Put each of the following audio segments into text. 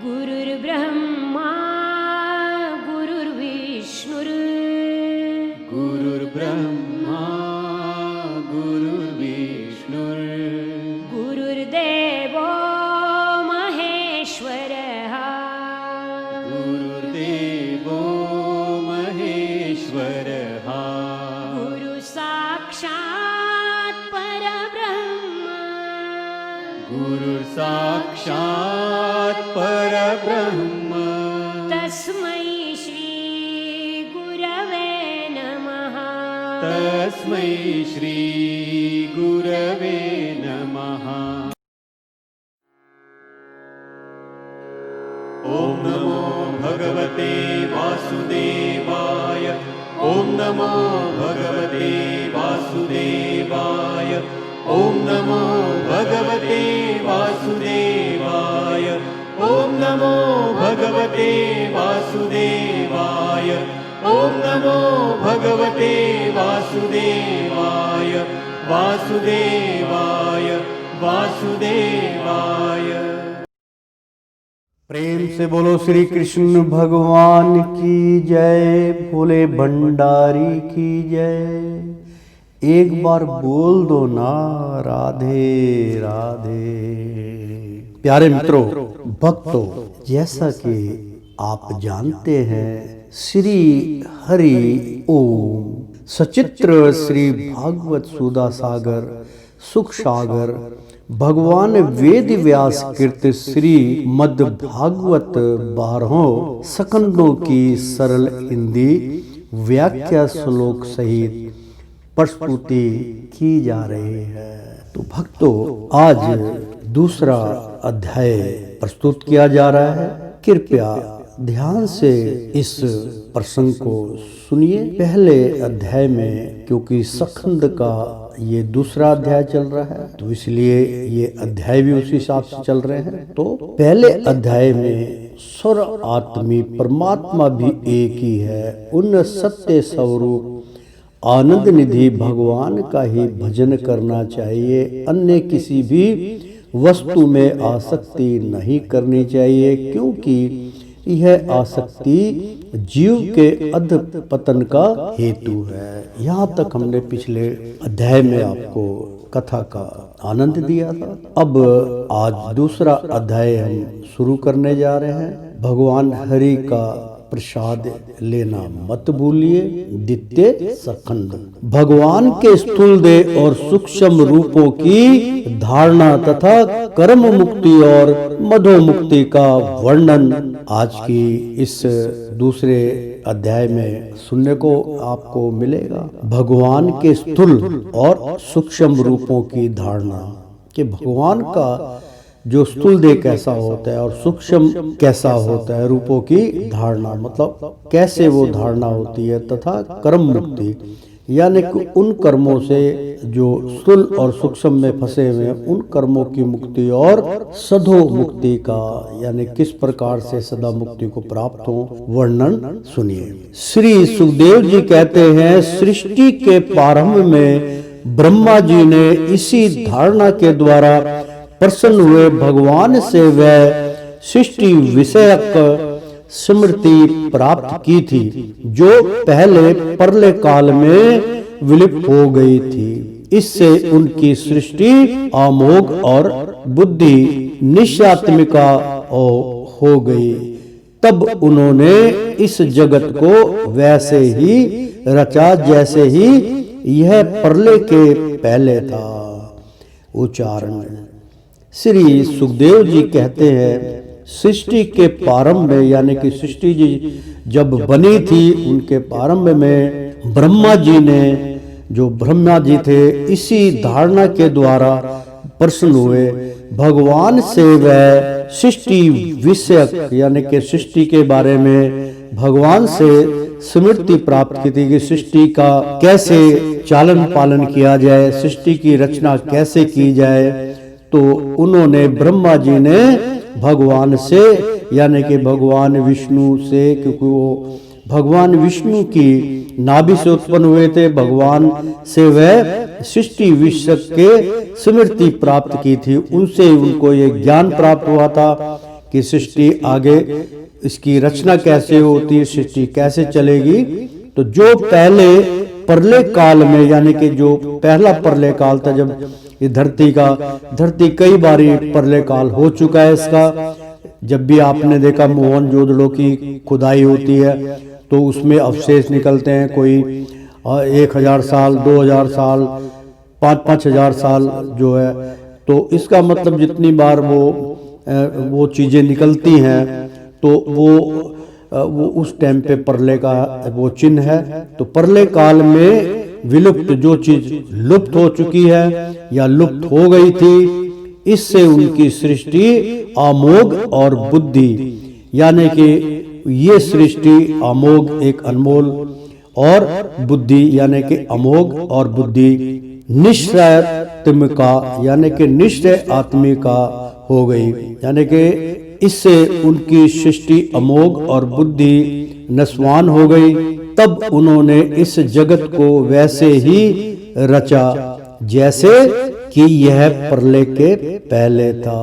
गुरुर्ब्रह्मा गुरुर्विष्णुर् गुरुर्ब्रह्मा गुरुर्विष्णुर् गुरुर्देवो महेश्वरः गुरुर्देवो महेश्वरः गुरुसाक्षात् परब्रह्म गुरुर्साक्षात् परब्रह्म तस्मै श्री गुरवे नमः तस्मै श्री गुरवे नमः। ॐ नमो भगवते वासुदेवाय ॐ नमो भगवते वासुदेवाय ॐ नमो भगवते वासुदेवाय ॐ नमो भगवते वासुदेवाय ॐ नमो भगवते वासुदेवाय वासुदेवाय वासुदेवाय। प्रेम से बोलो श्री कृष्ण भगवान की जय, भोले भंडारी की जय। एक बार बोल दो ना राधे राधे। प्यारे मित्रों, भक्तों, जैसा कि आप जानते हैं, श्री हरि ओम सचित्र श्री भागवत सुधा सागर सुख सागर भगवान वेद व्यास कृत श्री मद भागवत 12 स्कंदों की सरल हिंदी व्याख्या श्लोक सहित प्रस्तुति की जा रही है। तो भक्तों, आज दूसरा अध्याय प्रस्तुत किया जा रहा है। कृपया ध्यान से इस प्रसंग को सुनिए। पहले अध्याय में, क्योंकि स्कंद का ये दूसरा अध्याय चल रहा है, तो इसलिए ये अध्याय भी उसी हिसाब से चल रहे हैं। तो पहले अध्याय में स्वर आत्मी परमात्मा भी एक ही है, उन सत्य स्वरूप आनंद निधि भगवान का ही भजन करना चाहिए। अन्य किसी भी वस्तु में आसक्ति नहीं करनी चाहिए, क्योंकि यह आसक्ति जीव के अधपतन का हेतु है। यहाँ तक हमने पिछले अध्याय में आपको कथा का आनंद दिया था। अब आज दूसरा अध्याय हम शुरू करने जा रहे हैं। भगवान हरि का प्रसाद लेना मत भूलिए। द्वितीय स्कंद भगवान के स्थूल देह और सूक्ष्म रूपों की धारणा तथा कर्म मुक्ति और मधो मुक्ति का वर्णन आज की इस दूसरे अध्याय में सुनने को आपको मिलेगा। भगवान के स्थूल और सूक्ष्म रूपों की धारणा कि भगवान का जो स्थूल देह कैसा होता है और सूक्ष्म कैसा होता है, रूपों की धारणा मतलब कैसे वो धारणा होती है, तथा कर्म मुक्ति यानी कि उन कर्मों से जो स्थूल और सूक्ष्म में फंसे हुए हैं, उन कर्मों की मुक्ति और सधो मुक्ति का यानी किस प्रकार से सदा मुक्ति को प्राप्त हो, वर्णन सुनिए। श्री सुखदेव जी कहते हैं, सृष्टि के प्रारंभ में ब्रह्मा जी ने इसी धारणा के द्वारा प्रसन्न हुए भगवान से वह सृष्टि विषयक स्मृति प्राप्त की थी, जो पहले प्रलय काल में विलुप्त हो गई थी। इससे उनकी सृष्टि अमोघ और बुद्धि निश्चयात्मिका हो गई। तब उन्होंने इस जगत को वैसे ही रचा जैसे ही यह प्रलय के पहले था। उच्चारण श्री सुखदेव जी कहते हैं, सृष्टि के प्रारंभ में यानी कि सृष्टि जी जब बनी थी, उनके प्रारंभ में ब्रह्मा जी ने, जो ब्रह्मा जी थे, इसी धारणा के द्वारा प्रसन्न हुए भगवान से वह सृष्टि विषयक यानी कि सृष्टि के बारे में भगवान से स्मृति प्राप्त की थी कि सृष्टि का कैसे चालन पालन किया जाए, सृष्टि की रचना कैसे की जाए। तो उन्होंने ब्रह्मा जी ने भगवान से यानी कि भगवान विष्णु से, क्योंकि वो भगवान विष्णु की नाभि से उत्पन्न हुए थे, भगवान से वह सृष्टि विश्व के स्मृति प्राप्त की थी। उनसे उनको ये ज्ञान प्राप्त हुआ था कि सृष्टि आगे इसकी रचना कैसे होती है, सृष्टि कैसे चलेगी। तो जो पहले प्रलय काल में, यानी कि जो पहला प्रलय काल था, जब ये धरती कई बारी प्रलय काल हो चुका है इसका। जब भी आपने देखा मोहनजोदड़ो की खुदाई होती है तो उसमें अवशेष निकलते हैं, कोई 1000 साल, 2000 साल, 5-5000 साल जो है। तो इसका मतलब जितनी बार वो चीजें निकलती हैं तो वो उस टाइम पे प्रलय का वो चिन्ह है। तो प्रलय काल में विलुप्त जो चीज लुप्त हो चुकी है या लुप्त हो गई थी, इससे उनकी सृष्टि अमोघ और बुद्धि, यानी कि ये सृष्टि अमोघ एक अनमोल और बुद्धि यानी कि अमोघ और बुद्धि निश्चयात्मिका यानी कि निश्चय आत्मिका हो गई। यानी कि इससे उनकी सृष्टि अमोघ और बुद्धि नस्वान हो गई। तब उन्होंने इस जगत को वैसे ही रचा जैसे कि यह प्रलय के पहले था,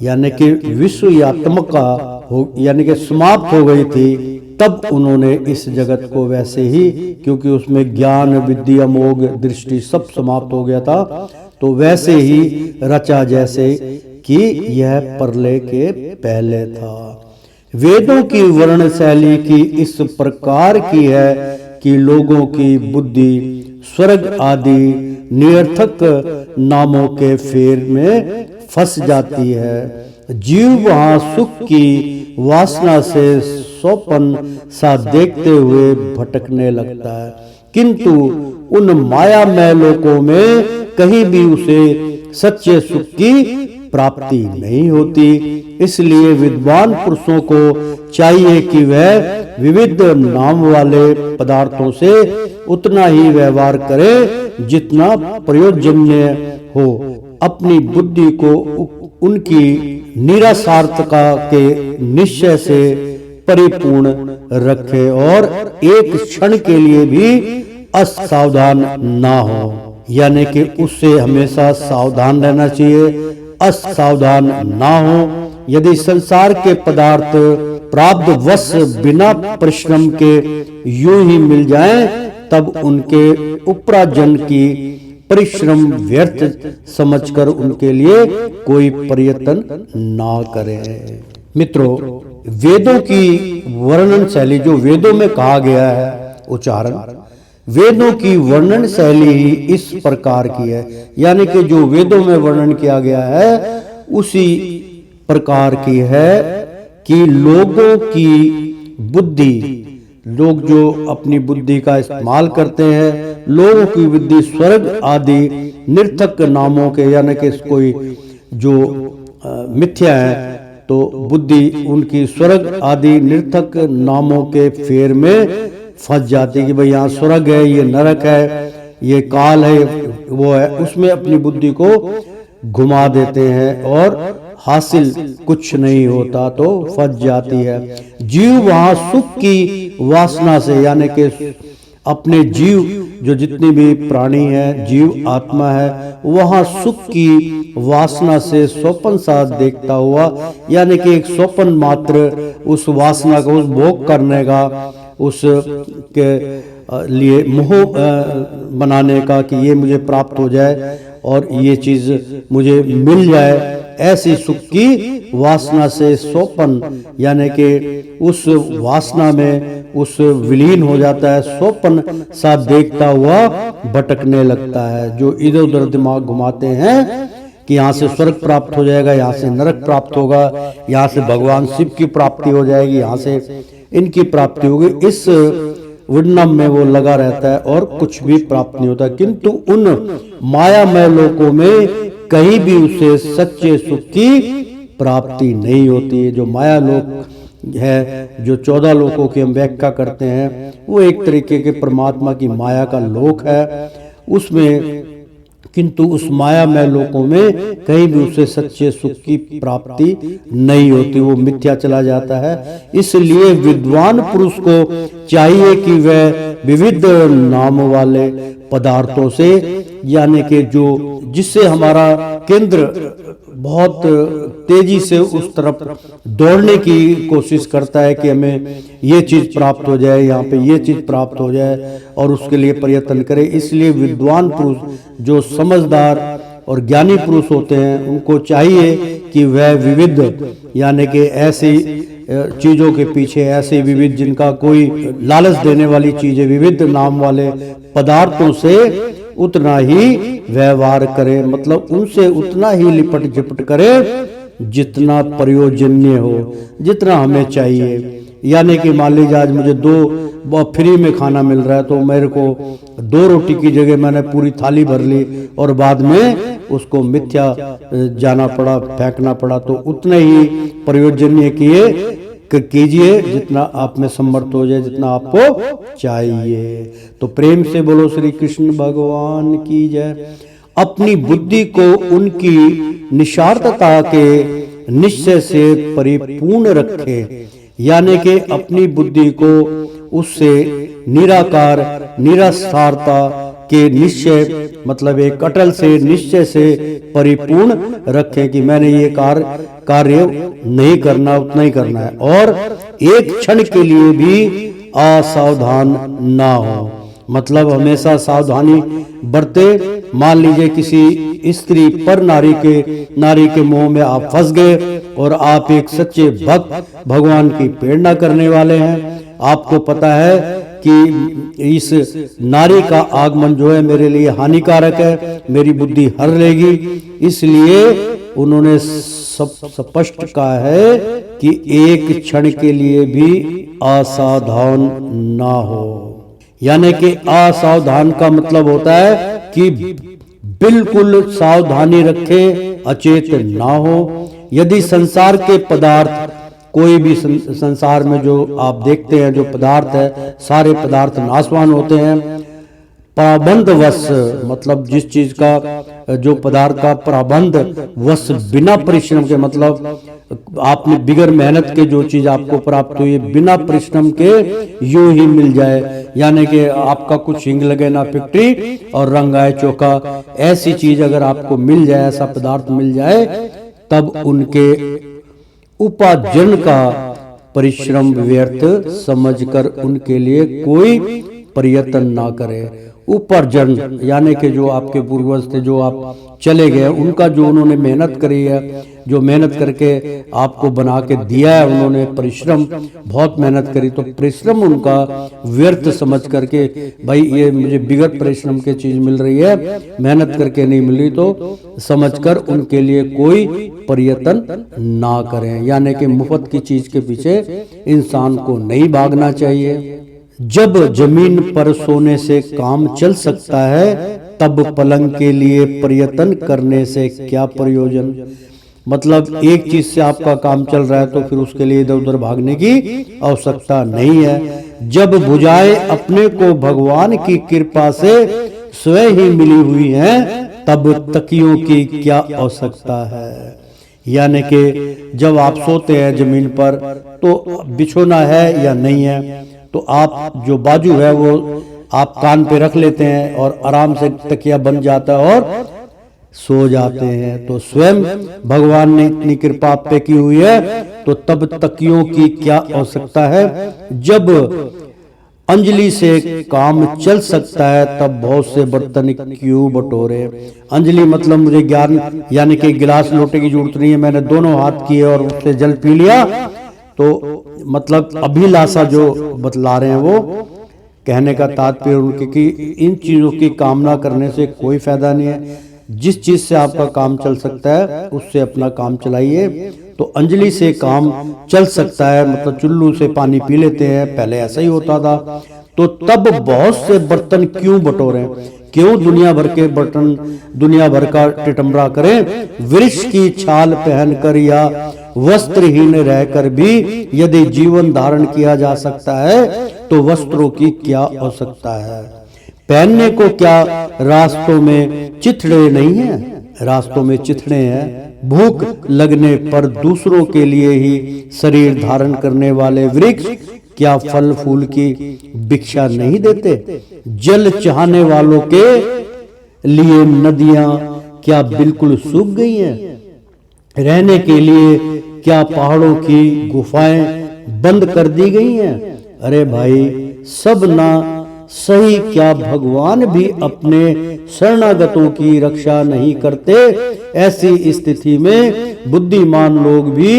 यानी कि विश्वयात्मका यानी कि समाप्त हो गई थी। तब उन्होंने इस जगत को वैसे ही, क्योंकि उसमें ज्ञान विद्या अमोघ दृष्टि सब समाप्त हो गया था, तो वैसे ही रचा जैसे कि यह प्रलय के पहले था। वेदों की वर्ण शैली की इस प्रकार की है कि लोगों की बुद्धि स्वर्ग आदि निरर्थक नामों के फेर में फंस जाती है। जीव वहां सुख की वासना से सोपन सा देखते हुए भटकने लगता है, किंतु उन मायामय लोकों में कहीं भी उसे सच्चे सुख की प्राप्ति नहीं होती। इसलिए विद्वान पुरुषों को चाहिए कि वह विविध नाम वाले पदार्थों से उतना ही व्यवहार करे जितना प्रयोजनीय हो। अपनी बुद्धि को उनकी निरासार्थता के निश्चय से परिपूर्ण रखे और एक क्षण के लिए भी असावधान ना हो, यानी कि उससे हमेशा सावधान रहना चाहिए, असावधान ना हो। यदि संसार के पदार्थ प्राप्त वश बिना परिश्रम के यूं ही मिल जाएं, तब उनके उपराजन की परिश्रम व्यर्थ समझकर उनके लिए कोई प्रयत्न ना करें। मित्रों, वेदों की वर्णन शैली, जो वेदों में कहा गया है उच्चारण, वेदों की वर्णन शैली ही इस प्रकार की है, यानी कि जो वेदों में वर्णन किया गया है उसी प्रकार की है कि लोगों की बुद्धि, लोग जो अपनी बुद्धि का इस्तेमाल करते हैं, लोगों की बुद्धि स्वर्ग आदि निरर्थक नामों के, यानी कि कोई जो मिथ्या है, तो बुद्धि उनकी स्वर्ग आदि निरर्थक नामों के फेर में फंस जाती है कि भाई यहाँ स्वर्ग है, ये नरक है, ये काल है, वो है, उसमें अपनी बुद्धि को घुमा देते हैं और हासिल कुछ नहीं होता तो फंस जाती है। जीव वहां सुख की वासना से, यानी कि अपने जीव जो जितनी भी प्राणी है, जीव आत्मा है, वहां सुख की वासना से स्वप्न सा देखता हुआ, यानी कि एक स्वप्न मात्र उस वासना को, उस भोग करने का, उस के लिए मोह बनाने का कि ये मुझे प्राप्त हो जाए और ये चीज मुझे मिल जाए, ऐसी सुख की वासना से स्वप्न, यानी कि उस वासना में उस विलीन हो जाता है, स्वप्न सा देखता हुआ भटकने लगता है। जो इधर उधर दिमाग घुमाते हैं कि यहाँ से स्वर्ग प्राप्त हो जाएगा, यहाँ से नरक प्राप्त होगा, यहाँ से भगवान शिव की प्राप्ति हो जाएगी, यहाँ से इनकी प्राप्ति होगी, इस विडनम में वो लगा रहता है और कुछ भी प्राप्त नहीं होता। किंतु उन मायामय लोकों में कहीं भी उसे सच्चे सुख की प्राप्ति नहीं होती है। जो माया लोक है, जो 14 लोकों की हम व्याख्या करते हैं, वो एक तरीके के परमात्मा की माया का लोक है उसमें, किंतु उस मायामय लोकों में कहीं भी उसे सच्चे सुख की प्राप्ति नहीं होती, वो मिथ्या चला जाता है। इसलिए विद्वान पुरुष को चाहिए कि वह विविध नाम वाले पदार्थों से, यानी कि जो जिससे हमारा केंद्र बहुत तेजी से उस तरफ दौड़ने की कोशिश करता है कि हमें ये चीज प्राप्त हो जाए, यहाँ पे ये चीज प्राप्त हो जाए और उसके लिए प्रयत्न करे। इसलिए विद्वान पुरुष जो समझदार और ज्ञानी पुरुष होते हैं उनको चाहिए कि वह विविध यानी कि ऐसी चीजों के पीछे, ऐसे विविध जिनका कोई लालच देने वाली चीजें, विविध नाम वाले पदार्थों से उतना ही व्यवहार करे, मतलब उनसे उतना ही लिपट झिपट करे जितना प्रयोजनीय हो, जितना हमें चाहिए। यानी कि मान लीजिए आज मुझे 2 फ्री में खाना मिल रहा है तो मेरे को 2 रोटी की जगह मैंने पूरी थाली भर ली और बाद में उसको मिथ्या जाना पड़ा, फेंकना पड़ा, तो उतने ही प्रयोजनीय कीजिए जितना आप में समर्थ हो जाए, जितना आपको चाहिए। तो प्रेम से बोलो श्री कृष्ण भगवान की जय। अपनी बुद्धि को उनकी निस्वार्थता के निश्चय से परिपूर्ण रखे, यानी कि अपनी बुद्धि को उससे निराकार निरास्वार्थता के निश्चय, मतलब एक अटल से निश्चय से परिपूर्ण रखें कि मैंने ये कार्य नहीं करना, उतना ही करना है, और एक क्षण के लिए भी असावधान ना हो, मतलब हमेशा सावधानी बरते। मान लीजिए किसी स्त्री पर नारी के मोह में आप फंस गए और आप एक सच्चे भक्त भगवान की प्रेरणा करने वाले हैं, आपको पता है कि इस नारी का आगमन जो है मेरे लिए हानिकारक है, मेरी बुद्धि हर लेगी, इसलिए उन्होंने स्पष्ट कहा है कि एक क्षण के लिए भी असावधान ना हो। यानी कि असावधान का मतलब होता है कि बिल्कुल सावधानी रखे, अचेत ना हो। यदि संसार के पदार्थ, कोई भी संसार में जो आप देखते हैं जो पदार्थ है, सारे पदार्थ नाशवान होते हैं। प्राबंध वश, मतलब जिस चीज का जो पदार्थ का प्राबंध वश बिना परिश्रम के, मतलब आपने बिगर मेहनत के जो चीज आपको प्राप्त हुई बिना परिश्रम के यूं ही मिल जाए, यानी कि आपका कुछ हिंग लगे ना फैक्ट्री और रंग आए चोखा, ऐसी चीज अगर आपको मिल जाए, ऐसा पदार्थ मिल जाए, तब उनके उपार्जन का परिश्रम व्यर्थ समझकर उनके लिए कोई प्रयत्न ना करे। उपार्जन यानी कि जो आपके पूर्वज थे, जो आप चले गए, उनका जो उन्होंने मेहनत करी है, जो मेहनत करके आपको बना के दिया है, उन्होंने परिश्रम, बहुत मेहनत करी, तो परिश्रम उनका व्यर्थ समझ करके भाई ये मुझे बिगड़ परिश्रम की चीज मिल रही है, मेहनत करके नहीं मिल रही, तो समझकर उनके लिए कोई प्रयत्न ना करें। यानी कि मुफ्त की चीज के पीछे इंसान को नहीं भागना चाहिए। जब जमीन पर सोने से काम चल सकता है, तब पलंग के लिए प्रयत्न करने से क्या प्रयोजन। मतलब एक चीज से आपका काम चल रहा है तो फिर उसके लिए इधर उधर भागने की आवश्यकता नहीं है। जब भुजाएं अपने को भगवान की कृपा से स्वयं ही मिली हुई हैं, तब तकियों की क्या आवश्यकता है। यानी कि जब आप सोते हैं जमीन पर तो बिछोना है या नहीं है, तो आप जो बाजू है वो आप कान पे रख लेते हैं और आराम से तकिया बन जाता है और सो जाते हैं। तो स्वयं भगवान ने इतनी कृपा आप पे की हुई है, तो तब तकियों की क्या आवश्यकता है। जब अंजलि से काम चल सकता है, तब बहुत से बर्तन क्यों बटोरे। अंजलि मतलब मुझे ज्ञान, यानी कि गिलास लोटे की जरूरत नहीं है, मैंने दोनों हाथ किए और उससे जल पी लिया, तो मतलब अभिलाषा जो बतला रहे हैं वो कहने का तात्पर्य उनके कि इन चीजों की कामना करने से कोई फायदा नहीं है। जिस चीज से आपका काम चल सकता है उससे अपना काम चलाइए। तो अंजलि से काम चल सकता है, मतलब चुल्लू से पानी पी लेते हैं, पहले ऐसा ही होता था। तो तब बहुत से बर्तन क्यों बटोरें, क्यों दुनिया भर के बर्तन, दुनिया भर का टिटमरा करें। वृक्ष की छाल पहनकर या वस्त्रहीन रहकर भी यदि जीवन धारण किया जा सकता है, तो वस्त्रों की क्या आवश्यकता है। पहनने को क्या रास्तों में चिथड़े नहीं है, रास्तों में चिथड़े हैं। भूख लगने पर दूसरों के लिए ही शरीर धारण करने वाले वृक्ष क्या फल फूल की भिक्षा नहीं देते। जल चाहने वालों के लिए नदियां क्या बिल्कुल सूख गई हैं। रहने के लिए क्या पहाड़ों की गुफाएं बंद कर दी गई हैं? अरे भाई, सब ना सही क्या भगवान भी अपने शरणागतों की रक्षा नहीं करते? ऐसी स्थिति में बुद्धिमान लोग भी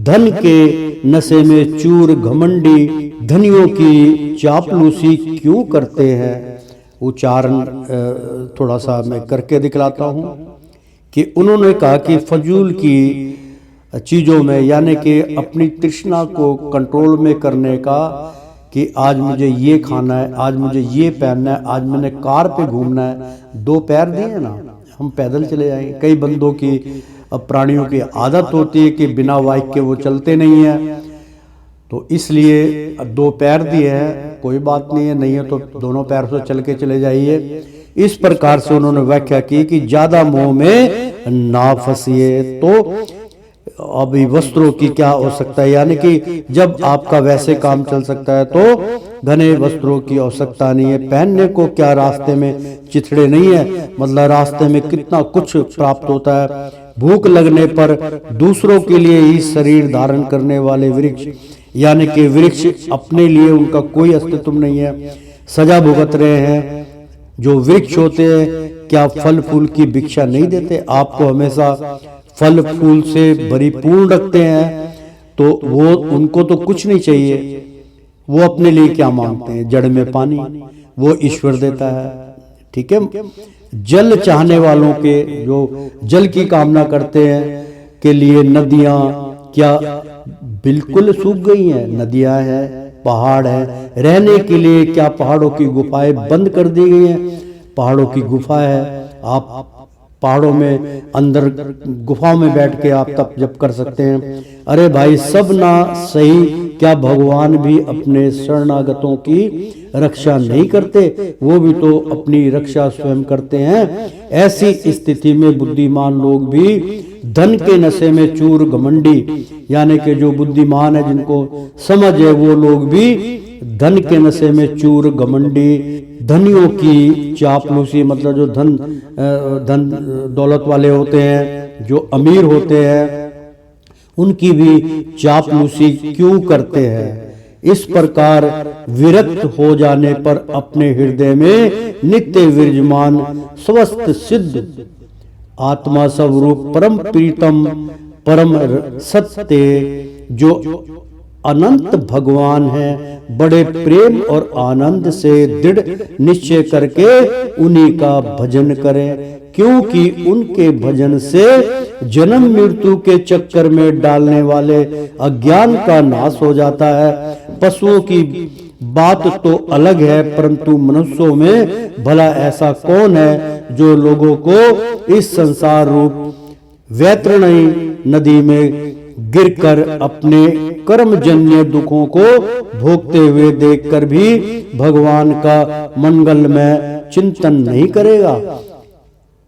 धन के नशे में चूर घमंडी धनियों की चापलूसी क्यों करते हैं? उच्चारण थोड़ा सा मैं करके दिखलाता हूं कि उन्होंने कहा कि फजूल की चीजों में, यानी कि अपनी तृष्णा को कंट्रोल में करने का, कि आज मुझे ये खाना है, आज मुझे ये पहनना है, आज मैंने कार पे घूमना है। 2 पैर दिए ना, हम पैदल चले जाएंगे। कई बंदों की, अब प्राणियों की आदत होती है कि बिना बाइक के वो चलते नहीं है, तो इसलिए 2 पैर दिए हैं, कोई बात नहीं है, नहीं है तो दोनों पैर से चल के चले जाइए। इस प्रकार से उन्होंने व्याख्या की कि ज्यादा मोह में ना फंसिए। तो अभी वस्त्रों की क्या आवश्यकता है, यानी कि जब आपका वैसे काम चल सकता है तो घने वस्त्रों की आवश्यकता नहीं है। पहनने को क्या रास्ते में चिथड़े नहीं है, मतलब रास्ते में कितना कुछ प्राप्त होता है। भूख लगने पर दूसरों के लिए ही शरीर धारण करने वाले वृक्ष, यानी कि वृक्ष अपने लिए उनका कोई अस्तित्व नहीं है, सजा भुगत रहे हैं। जो वृक्ष होते हैं क्या फल फूल की भिक्षा नहीं देते? आपको हमेशा फल फूल से परिपूर्ण रखते हैं, तो वो उनको तो कुछ नहीं चाहिए, वो अपने लिए क्या मांगते हैं? जड़ में पानी, वो ईश्वर देता है। ठीक है, जल चाहने वालों के, जो जल की कामना करते हैं, के लिए नदियां क्या बिल्कुल सूख गई हैं? नदियां हैं, पहाड़ है, रहने के लिए क्या पहाड़ों की गुफाएं बंद कर दी गई हैं? पहाड़ों की गुफा है, आप पहाड़ों में अंदर गुफाओं में बैठ के आप तप जप कर सकते हैं। अरे भाई, सब ना सही क्या भगवान भी अपने शरणागतों की रक्षा नहीं करते? वो भी तो अपनी रक्षा स्वयं करते हैं। ऐसी स्थिति में बुद्धिमान लोग भी धन के नशे में चूर घमंडी, यानी कि जो बुद्धिमान है, जिनको समझ है, वो लोग भी धन के नशे में चूर घमंडी धनियों की चापलूसी, मतलब जो धन दौलत वाले होते हैं, जो अमीर होते हैं, उनकी भी चापलूसी क्यों करते हैं? इस प्रकार विरक्त हो जाने पर अपने हृदय में नित्य विराजमान स्वस्थ सिद्ध आत्मा स्वरूप परम प्रीतम परम सत्य जो अनंत भगवान है, बड़े प्रेम और आनंद से दृढ़ निश्चय करके उन्हीं का भजन करें, क्योंकि उनके भजन से जन्म मृत्यु के चक्कर में डालने वाले अज्ञान का नाश हो जाता है। पशुओं की बात तो अलग है, परंतु मनुष्यों में भला ऐसा कौन है जो लोगों को इस संसार रूप वैतरणी नदी में गिरकर अपने कर्मजन्य दुखों को भोगते हुए देखकर भी भगवान का मंगलमय चिंतन नहीं करेगा?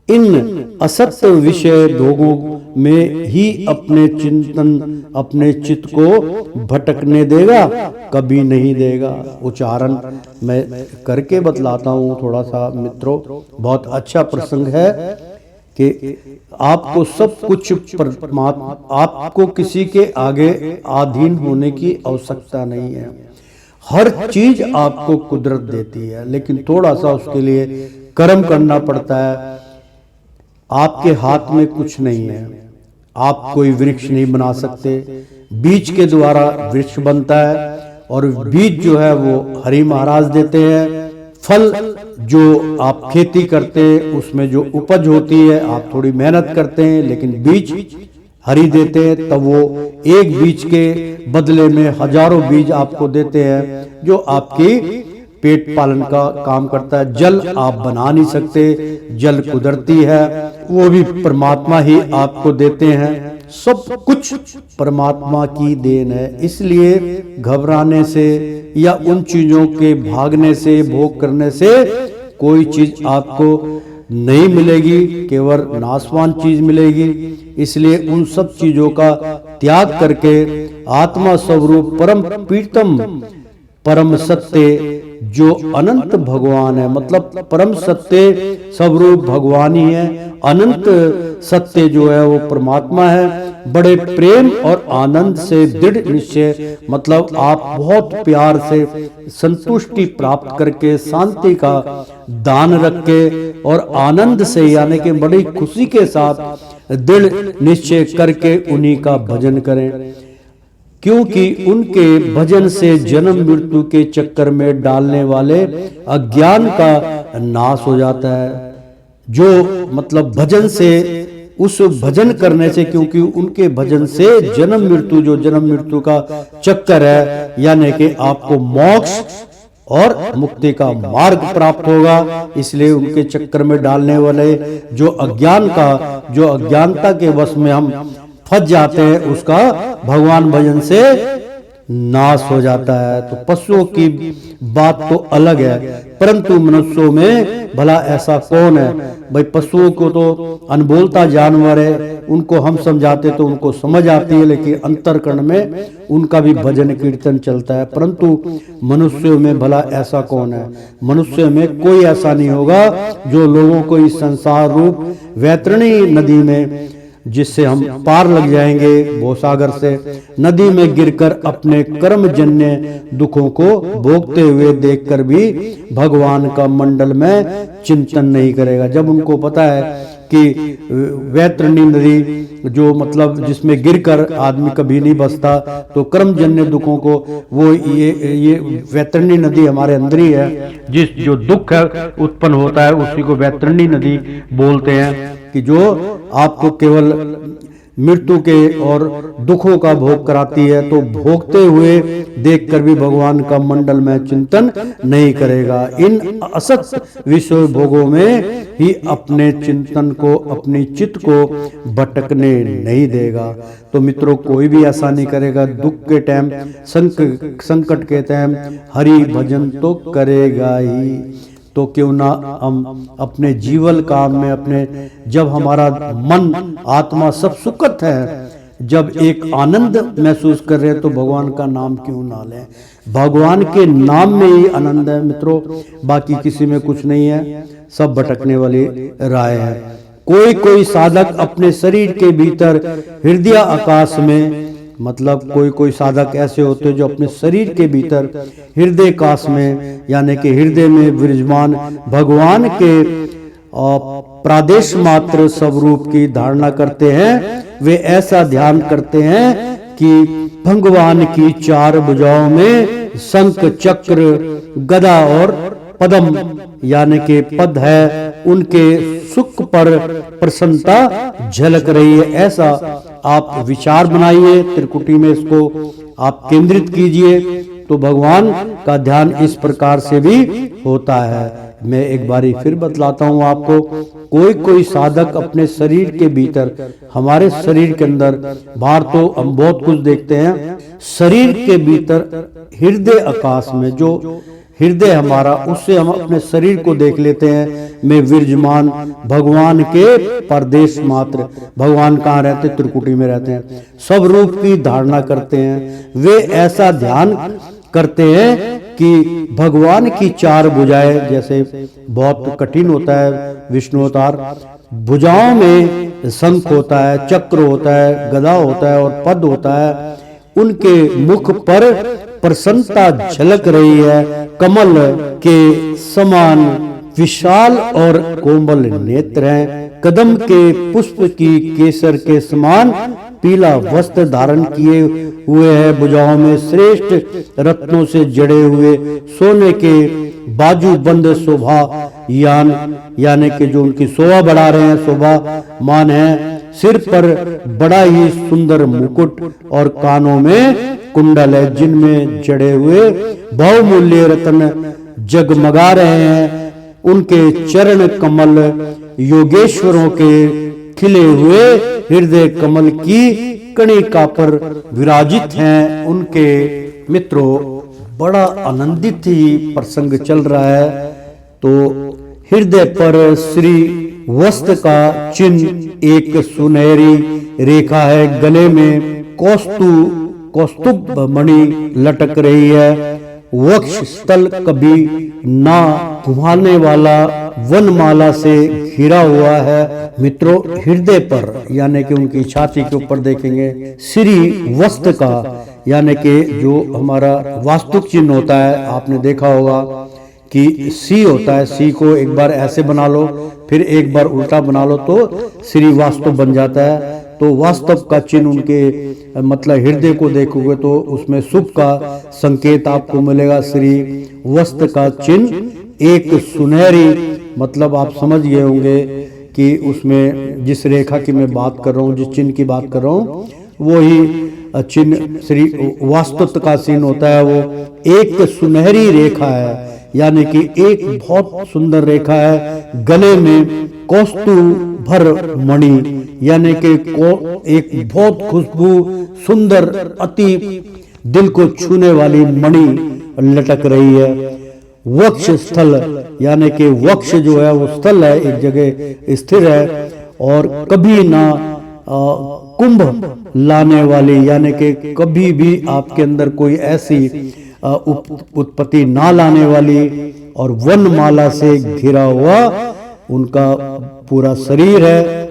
इन असत्य विषय भोगों में ही अपने चिंतन, अपने चित्त को भटकने देगा? कभी नहीं देगा। उच्चारण मैं करके बतलाता हूँ थोड़ा सा मित्रों, बहुत अच्छा प्रसंग है कि आपको सब कुछ परमात्मा, आपको किसी के आगे अधीन होने की आवश्यकता नहीं है। हर चीज आपको कुदरत देती है, लेकिन थोड़ा सा उसके लिए कर्म करना पड़ता है। आपके हाथ में कुछ नहीं है, आप कोई वृक्ष नहीं बना सकते, बीज के द्वारा वृक्ष बनता है, और बीज जो है वो हरि महाराज देते हैं। फल जो आप खेती करते हैं उसमें जो उपज होती है, आप थोड़ी मेहनत करते हैं, लेकिन बीज हरि देते हैं, तब वो एक बीज के बदले में हजारों बीज आपको देते हैं, जो आपकी पेट पालन का काम करता है। जल आप बना नहीं सकते, जल कुदरती है, वो भी परमात्मा ही आपको देते हैं। सब कुछ परमात्मा की देन है। इसलिए घबराने से या उन चीजों के भागने से, भोग करने से कोई चीज आपको नहीं मिलेगी, केवल नाशवान चीज मिलेगी। इसलिए उन सब चीजों का त्याग करके आत्मा स्वरूप परम प्रीतम परम सत्य जो अनंत भगवान है, मतलब परम सत्य स्वरूप भगवान ही है। अनंत सत्य जो है वो परमात्मा है। बड़े प्रेम और आनंद से दृढ़ निश्चय, मतलब आप बहुत प्यार से संतुष्टि प्राप्त करके शांति का दान रख के और आनंद से यानी कि बड़ी खुशी के साथ दृढ़ निश्चय करके उन्हीं का भजन करें, क्योंकि उनके भजन से जन्म मृत्यु के चक्कर में डालने वाले अज्ञान का नाश हो जाता है। जो मतलब भजन से, उस भजन करने से, क्योंकि उनके भजन से जन्म मृत्यु, जो जन्म मृत्यु का चक्कर है, यानी कि आपको मोक्ष और मुक्ति का मार्ग प्राप्त होगा। इसलिए उनके चक्कर में डालने वाले जो अज्ञानता के वश में हम फंस जाते हैं, उसका भगवान भजन से नाश हो जाता है। तो पशुओं की बात तो अलग है, परंतु मनुष्यों में भला ऐसा कौन है भाई? पशुओं को तो अनबोलता जानवर है, उनको हम समझाते तो उनको समझ आती है, लेकिन अंतरकरण में उनका भी भजन कीर्तन चलता है। परंतु मनुष्यों में भला ऐसा कौन है? मनुष्य में कोई ऐसा नहीं होगा जो लोगों को इस संसार रूप वैतरणी नदी में, जिससे हम पार लग जाएंगे भवसागर से, नदी में गिरकर अपने कर्मजन्य दुखों को भोगते हुए देखकर भी भगवान का मंडल में चिंतन नहीं करेगा। जब उनको पता है कि वैतरणी नदी जो मतलब जिसमें गिरकर आदमी कभी नहीं बसता, तो कर्मजन्य दुखों को वो ये वैतरणी नदी हमारे अंदर ही है। जिस जो दुख है उत्पन्न होता है उसी को वैतरणी नदी बोलते हैं, कि जो आपको केवल मृत्यु के और दुखों का भोग कराती है। तो भोगते हुए देखकर भी भगवान का मंडल में चिंतन नहीं करेगा। इन असत विषय भोगों में ही अपने चिंतन को, अपनी चित्त को भटकने नहीं देगा। तो मित्रों, कोई भी ऐसा नहीं करेगा। दुख के टाइम, संकट के टाइम हरि भजन तो करेगा ही। तो क्यों ना हम अपने जीवन काम में, अपने जब हमारा मन आत्मा सब सुखद है, जब एक आनंद महसूस कर रहे हैं, तो भगवान का नाम क्यों ना लें? भगवान के नाम में ही आनंद है मित्रों, बाकी किसी में कुछ नहीं है। सब भटकने वाली राय है। कोई साधक अपने शरीर के भीतर हृदय आकाश में, मतलब कोई साधक ऐसे होते हैं जो अपने शरीर के भीतर हृदय आकाश में, यानी कि हृदय में विराजमान भगवान के प्रादेश मात्र स्वरूप की धारणा करते हैं। वे ऐसा ध्यान करते हैं कि भगवान की चार भुजाओं में शंख, चक्र, गदा और पद्म यानी कि पद है, उनके सुख पर प्रसन्नता झलक रही है। ऐसा आप विचार बनाइए, त्रिकुटी में इसको आप केंद्रित कीजिए, तो भगवान का ध्यान इस प्रकार से भी होता है। मैं एक बारी फिर बतलाता हूँ आपको। कोई साधक अपने शरीर के भीतर, हमारे शरीर के अंदर, बाहर तो हम बहुत कुछ देखते हैं, शरीर के भीतर हृदय आकाश में जो हृदय हमारा, उससे हम अपने शरीर को देख लेते हैं में विराजमान भगवान के परदेश मात्र। भगवान कहाँ रहते? त्रिकुटी में रहते हैं। सब रूप की धारणा करते हैं। वे ऐसा ध्यान करते हैं कि भगवान की चार भुजाएं, जैसे बहुत कठिन होता है विष्णु अवतार, भुजाओं में शंख होता है, चक्र होता है, गदा होता है और पद होता है। उनके मुख पर प्रसन्नता झलक रही है। कमल के समान विशाल और कोमल नेत्र हैं। कदम के पुष्प की केसर के समान पीला वस्त्र धारण किए हुए हैं। भुजाओं में श्रेष्ठ रत्नों से जड़े हुए सोने के बाजूबंद शोभा यानी कि जो उनकी शोभा बढ़ा रहे हैं, शोभा मान है। सिर पर बड़ा ही सुंदर मुकुट और कानों में कुंडल है, जिनमें जड़े हुए बहुमूल्य रत्न जगमगा रहे हैं। उनके चरण कमल योगेश्वरों के खिले हुए हृदय कमल की कणिका पर विराजित हैं। उनके मित्रों, बड़ा आनंदित ही प्रसंग चल रहा है। तो हृदय पर श्री वस्त्र का चिन्ह, एक सुनहरी रेखा है। गले में कौस्तुभ मणि लटक रही है। वक्ष स्थल कभी ना घुमाने वाला वनमाला से घिरा हुआ है। मित्रों, हृदय पर यानी कि उनकी छाती के ऊपर देखेंगे श्री वस्त्र का यानी कि जो हमारा वास्तुक चिन्ह होता है, आपने देखा होगा कि सी होता है, सी को एक बार ऐसे बना लो फिर एक बार उल्टा बना लो तो श्री वास्तव बन जाता है। तो वास्तव का चिन्ह उनके मतलब हृदय को देखोगे तो उसमें शुभ का संकेत आपको मिलेगा। श्री वस्त्र का चिन्ह एक सुनहरी, मतलब आप समझ गए होंगे कि उसमें जिस रेखा की मैं बात कर रहा हूँ, जिस चिन्ह की बात कर रहा हूँ, वो ही चिन्ह श्री वास्तव का चिन्ह होता है। वो एक सुनहरी रेखा है यानी कि एक बहुत सुंदर रेखा है। गले में कौस्तुभर मणि यानी कि एक बहुत खुशबू सुंदर अति दिल को छूने वाली मणि लटक रही है। वक्ष स्थल यानी कि वक्ष जो है वो स्थल है, एक जगह स्थिर है और कभी ना कुंभ लाने वाली यानी कि कभी भी आपके अंदर कोई ऐसी उत्पत्ति ना लाने वाली और वनमाला से घिरा हुआ उनका पूरा शरीर है।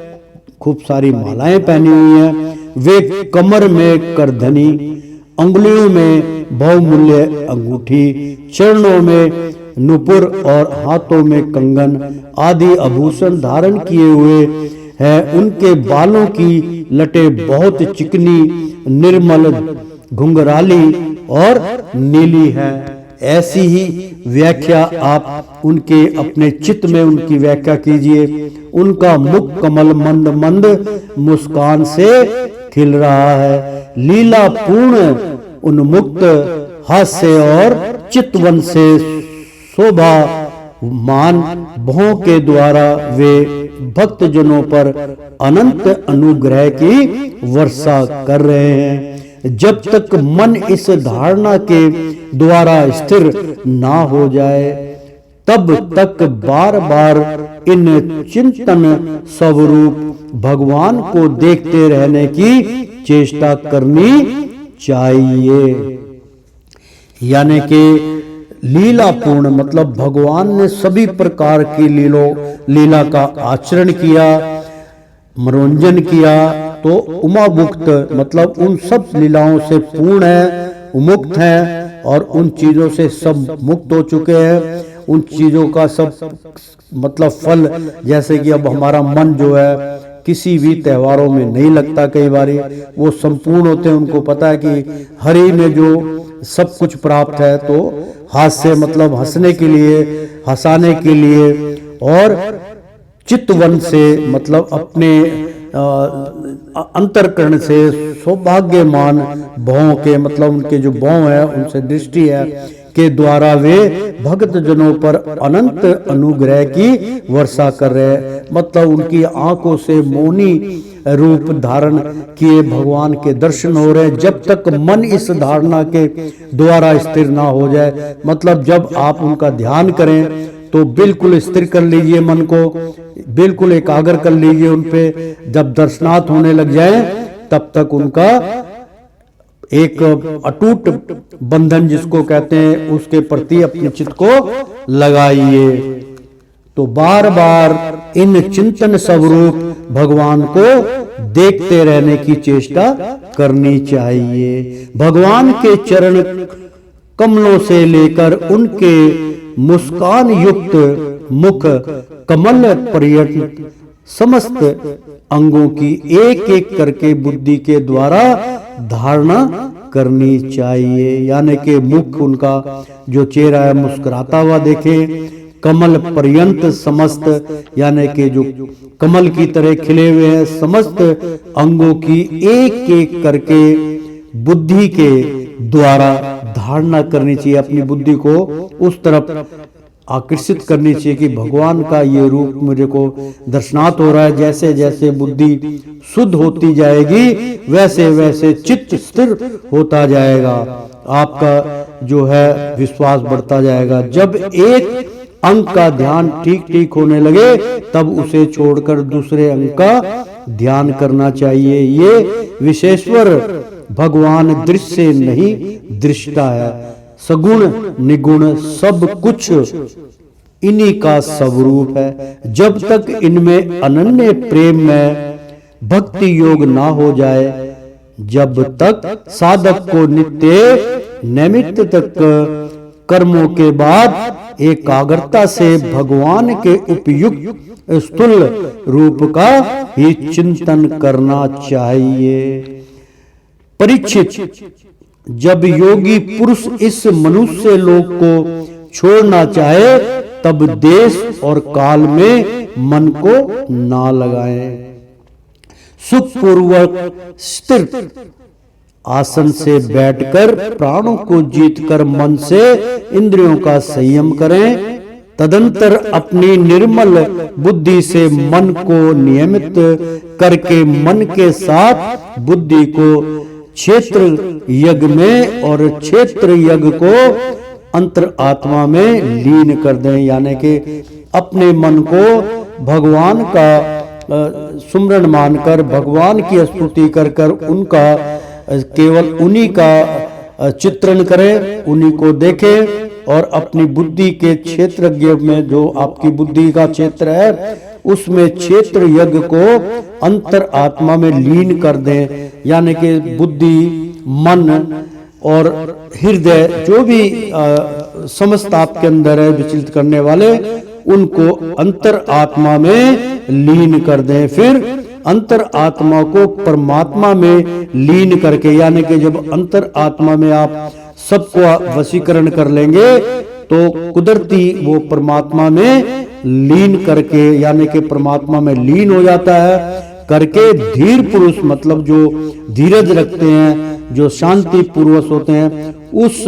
खूब सारी मालाएं पहनी हुई हैं। वे कमर में करधनी, अंगुलियों में बहुमूल्य अंगूठी, चरणों में नुपुर और हाथों में कंगन आदि आभूषण धारण किए हुए हैं। उनके बालों की लटे बहुत चिकनी, निर्मल, घुंघराली और नीली है। ऐसी ही व्याख्या आप उनके अपने चित्त में उनकी व्याख्या कीजिए। उनका मुख कमल मंद मंद मुस्कान से खिल रहा है। लीला पूर्ण उन्मुक्त हास्य और चितवन से शोभा मान भों के द्वारा वे भक्त जनों पर अनंत अनुग्रह की वर्षा कर रहे हैं। जब तक मन इस धारणा के द्वारा स्थिर ना हो जाए तब तक बार बार इन चिंतन स्वरूप भगवान को देखते रहने की चेष्टा करनी चाहिए। यानी कि लीला पूर्ण मतलब भगवान ने सभी प्रकार की लीला का आचरण किया, मनोरंजन किया। तो उमा मुक्त मतलब उन सब लीलाओं से पूर्ण है, उमुक्त है और उन चीजों से सब मुक्त हो चुके हैं। उन चीजों का सब मतलब फल, जैसे कि अब हमारा मन जो है किसी भी त्योहारों में नहीं लगता, कई बारी वो संपूर्ण होते हैं। उनको पता है कि हरि में जो सब कुछ प्राप्त है, तो हास्य मतलब हंसने के लिए, हंसाने के लिए, और चितवन से मतलब अपने अंतरकरण से सौभाग्यमान भौं के मतलब उनके जो भौं है उनसे दृष्टि है के द्वारा वे भक्त जनों पर अनंत अनुग्रह की वर्षा कर रहे हैं। मतलब उनकी आंखों से मोहनी रूप धारण किए भगवान के दर्शन हो रहे हैं। जब तक मन इस धारणा के द्वारा स्थिर ना हो जाए, मतलब जब आप उनका ध्यान करें तो बिल्कुल स्थिर कर लीजिए मन को, बिल्कुल एकाग्र कर लीजिए उन पे। जब दर्शनार्थ होने लग जाए तब तक उनका एक अटूट बंधन जिसको कहते हैं उसके प्रति अपने चित्त को लगाइए। तो बार बार इन चिंतन स्वरूप भगवान को देखते रहने की चेष्टा करनी चाहिए। भगवान के चरण कमलों से लेकर उनके मुस्कान युक्त मुख कमल पर्यटन समस्त अंगों की एक एक करके बुद्धि के द्वारा धारणा करनी चाहिए। यानी कि मुख उनका जो चेहरा है मुस्कुराता हुआ देखे, कमल पर्यंत समस्त यानी कि जो कमल की तरह खिले हुए हैं समस्त अंगों की एक एक करके बुद्धि के द्वारा धारणा करनी चाहिए। अपनी बुद्धि को उस तरफ आकर्षित करनी चाहिए कि भगवान का ये रूप मुझे को दर्शनार्थ हो रहा है। जैसे जैसे बुद्धि शुद्ध होती जाएगी वैसे वैसे चित्त स्थिर होता जाएगा, आपका जो है विश्वास बढ़ता जाएगा। जब एक अंग का ध्यान ठीक ठीक होने लगे तब उसे छोड़कर दूसरे अंग का ध्यान करना चाहिए। ये विशेश्वर भगवान दृश्य नहीं दृष्टा है। सगुण निगुण सब कुछ इन्हीं का स्वरूप है। जब तक इनमें अनन्य प्रेम में भक्ति योग ना हो जाए, जब तक साधक को नित्य नैमित्त तक कर्मों के बाद एकाग्रता से भगवान के उपयुक्त स्थूल रूप का ही चिंतन करना चाहिए। परीक्षित, जब योगी पुरुष इस मनुष्य लोक को छोड़ना चाहे तब देश और काल में मन को ना लगाए। सुखपूर्वक स्थिर आसन से बैठकर प्राणों को जीतकर मन से इंद्रियों का संयम करें। तदंतर अपनी निर्मल बुद्धि से मन को नियमित करके मन के साथ बुद्धि को क्षेत्र यज्ञ में और क्षेत्र यज्ञ को अंतर आत्मा में लीन कर दें। यानी कि अपने मन को भगवान का सुमरण मानकर भगवान की स्तुति कर कर उनका केवल उन्हीं का चित्रण करें, उन्हीं को देखें और अपनी बुद्धि के क्षेत्र में जो आपकी बुद्धि का क्षेत्र है उसमें क्षेत्र यज्ञ को अंतर आत्मा में लीन कर दें। यानी कि बुद्धि, मन और हृदय जो भी समस्त आपके अंदर है विचलित करने वाले, उनको अंतर आत्मा में लीन कर दें। फिर अंतर आत्मा को परमात्मा में लीन करके, यानी कि जब अंतर आत्मा में आप सबको वशीकरण कर लेंगे तो कुदरती वो परमात्मा में लीन करके, यानी कि परमात्मा में लीन हो जाता है करके धीर पुरुष, मतलब जो धीरज रखते हैं, जो शांति पूर्वक होते हैं, उस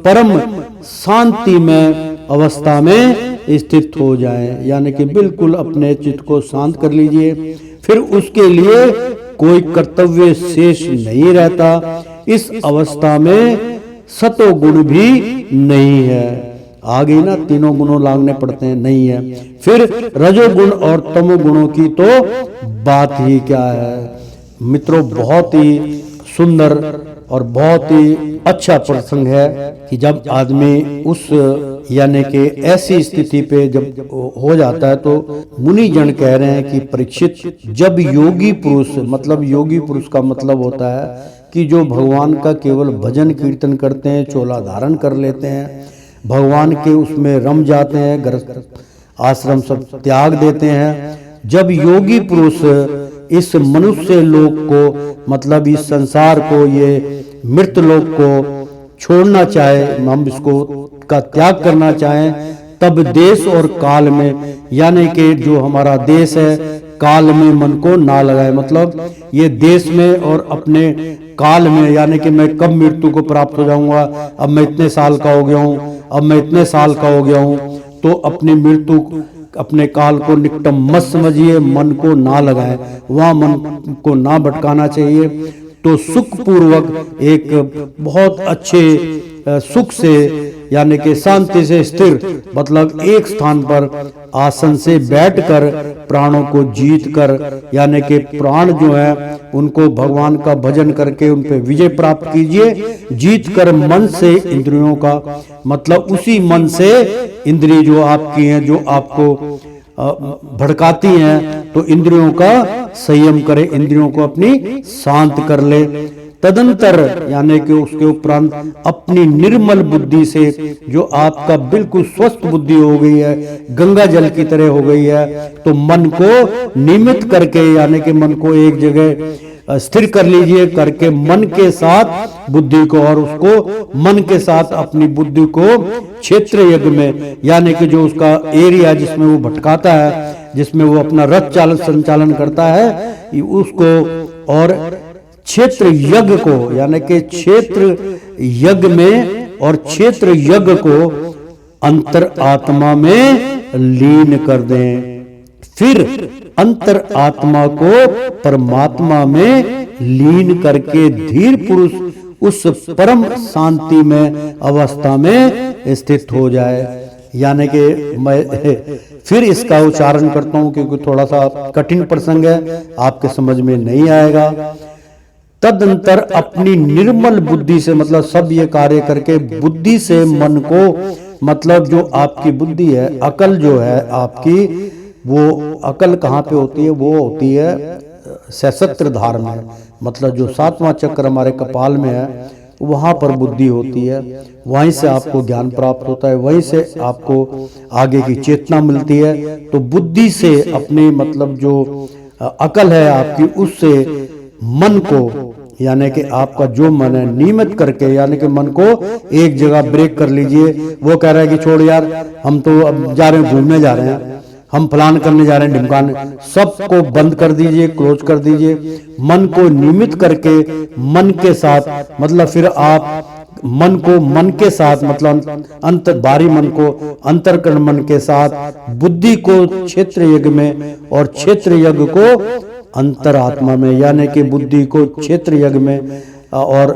परम शांति में अवस्था में स्थित हो जाएं। यानी कि बिल्कुल अपने चित्त को शांत कर लीजिए। फिर उसके लिए कोई कर्तव्य शेष नहीं रहता। इस अवस्था में सतो गुण भी नहीं है। आगे ना तीनों गुणों लागने पड़ते हैं, नहीं है। फिर रजोगुण और तमोगुणों की तो बात ही क्या है। मित्रों, बहुत ही सुंदर और बहुत ही अच्छा प्रसंग है कि जब आदमी उस यानी कि ऐसी स्थिति पे जब हो जाता है तो मुनि जन कह रहे हैं कि परीक्षित, जब योगी पुरुष, मतलब योगी पुरुष का मतलब होता है कि जो भगवान का केवल भजन कीर्तन करते हैं, चोला धारण कर लेते हैं, भगवान के उसमें रम जाते हैं, गृहस्थ आश्रम सब त्याग देते हैं। जब योगी पुरुष इस मनुष्य लोक को, मतलब इस संसार को, ये मृत लोक को छोड़ना चाहे, हम इसको का त्याग करना चाहें, तब देश और काल में, यानी कि जो हमारा देश है, काल में मन को ना लगाए। मतलब ये देश में और अपने काल में, यानी कि मैं कब मृत्यु को प्राप्त हो जाऊंगा, अब मैं इतने साल का हो गया हूँ, अब मैं इतने साल का हो गया हूँ, तो अपनी मृत्यु, अपने काल को निकटम मत समझिए, मन को ना लगाएं, वहां मन को ना भटकाना चाहिए। तो सुख पूर्वक एक बहुत अच्छे सुख से, यानी कि शांति से स्थिर, मतलब एक स्थान पर आसन से बैठकर प्राणों को जीत कर, यानी कि प्राण जो है उनको भगवान का भजन करके उन पे विजय प्राप्त कीजिए। जीत कर मन से इंद्रियों का, मतलब उसी मन से इंद्रिय जो आपकी हैं, जो आपको भड़काती हैं, तो इंद्रियों का संयम करे, इंद्रियों को अपनी शांत कर ले। तदंतर, यानी कि उसके उपरांत अपनी निर्मल बुद्धि से, जो आपका बिल्कुल स्वस्थ बुद्धि हो गई है, गंगा जल की तरह हो गई है, तो मन को नियमित करके, यानी कि मन को एक जगह स्थिर कर लीजिए, करके मन के साथ बुद्धि को, और उसको मन के साथ अपनी बुद्धि को क्षेत्र यज्ञ में, यानी कि जो उसका एरिया जिसमें वो भटकाता है, जिसमें वो अपना रथ चालन संचालन करता है, उसको, और क्षेत्र यज्ञ को, यानी कि क्षेत्र यज्ञ में और क्षेत्र यज्ञ को अंतर आत्मा में लीन कर दें। फिर अंतर आत्मा को परमात्मा में लीन करके धीर पुरुष उस परम शांति में अवस्था में स्थित हो जाए। यानी कि मैं फिर इसका उच्चारण करता हूं क्योंकि थोड़ा सा कठिन प्रसंग है, आपके समझ में नहीं आएगा। तदंतर अपनी निर्मल बुद्धि से, मतलब सब ये कार्य करके बुद्धि से मन को, मतलब जो आपकी बुद्धि है, अकल जो है आपकी, वो अकल कहाँ पे होती है? वो होती है सहस्त्रधार में, मतलब जो 7वां चक्र हमारे कपाल में है, वहां पर बुद्धि होती है। वहीं से आपको ज्ञान प्राप्त होता है, वहीं से आपको आगे की चेतना मिलती है। तो बुद्धि से अपने, मतलब जो अकल है आपकी, उससे मन को, यानी कि आपका जो मन है नियमित करके, यानी कि मन को एक जगह ब्रेक कर लीजिए। वो कह रहा है कि छोड़ यार, हम तो अब जा रहे हैं, घूमने जा रहे हैं, हम प्लान करने जा रहे हैं, ढिमकाने, सबको बंद कर दीजिए, क्लोज कर दीजिए। मन को नियमित करके मन के साथ, मतलब फिर आप मन को मन के साथ, मतलब बाहरी मन को अंतर्करण मन के साथ, बुद्धि को क्षेत्र यज्ञ में और क्षेत्र यज्ञ को अंतरात्मा में, यानी कि बुद्धि को क्षेत्र यज्ञ में और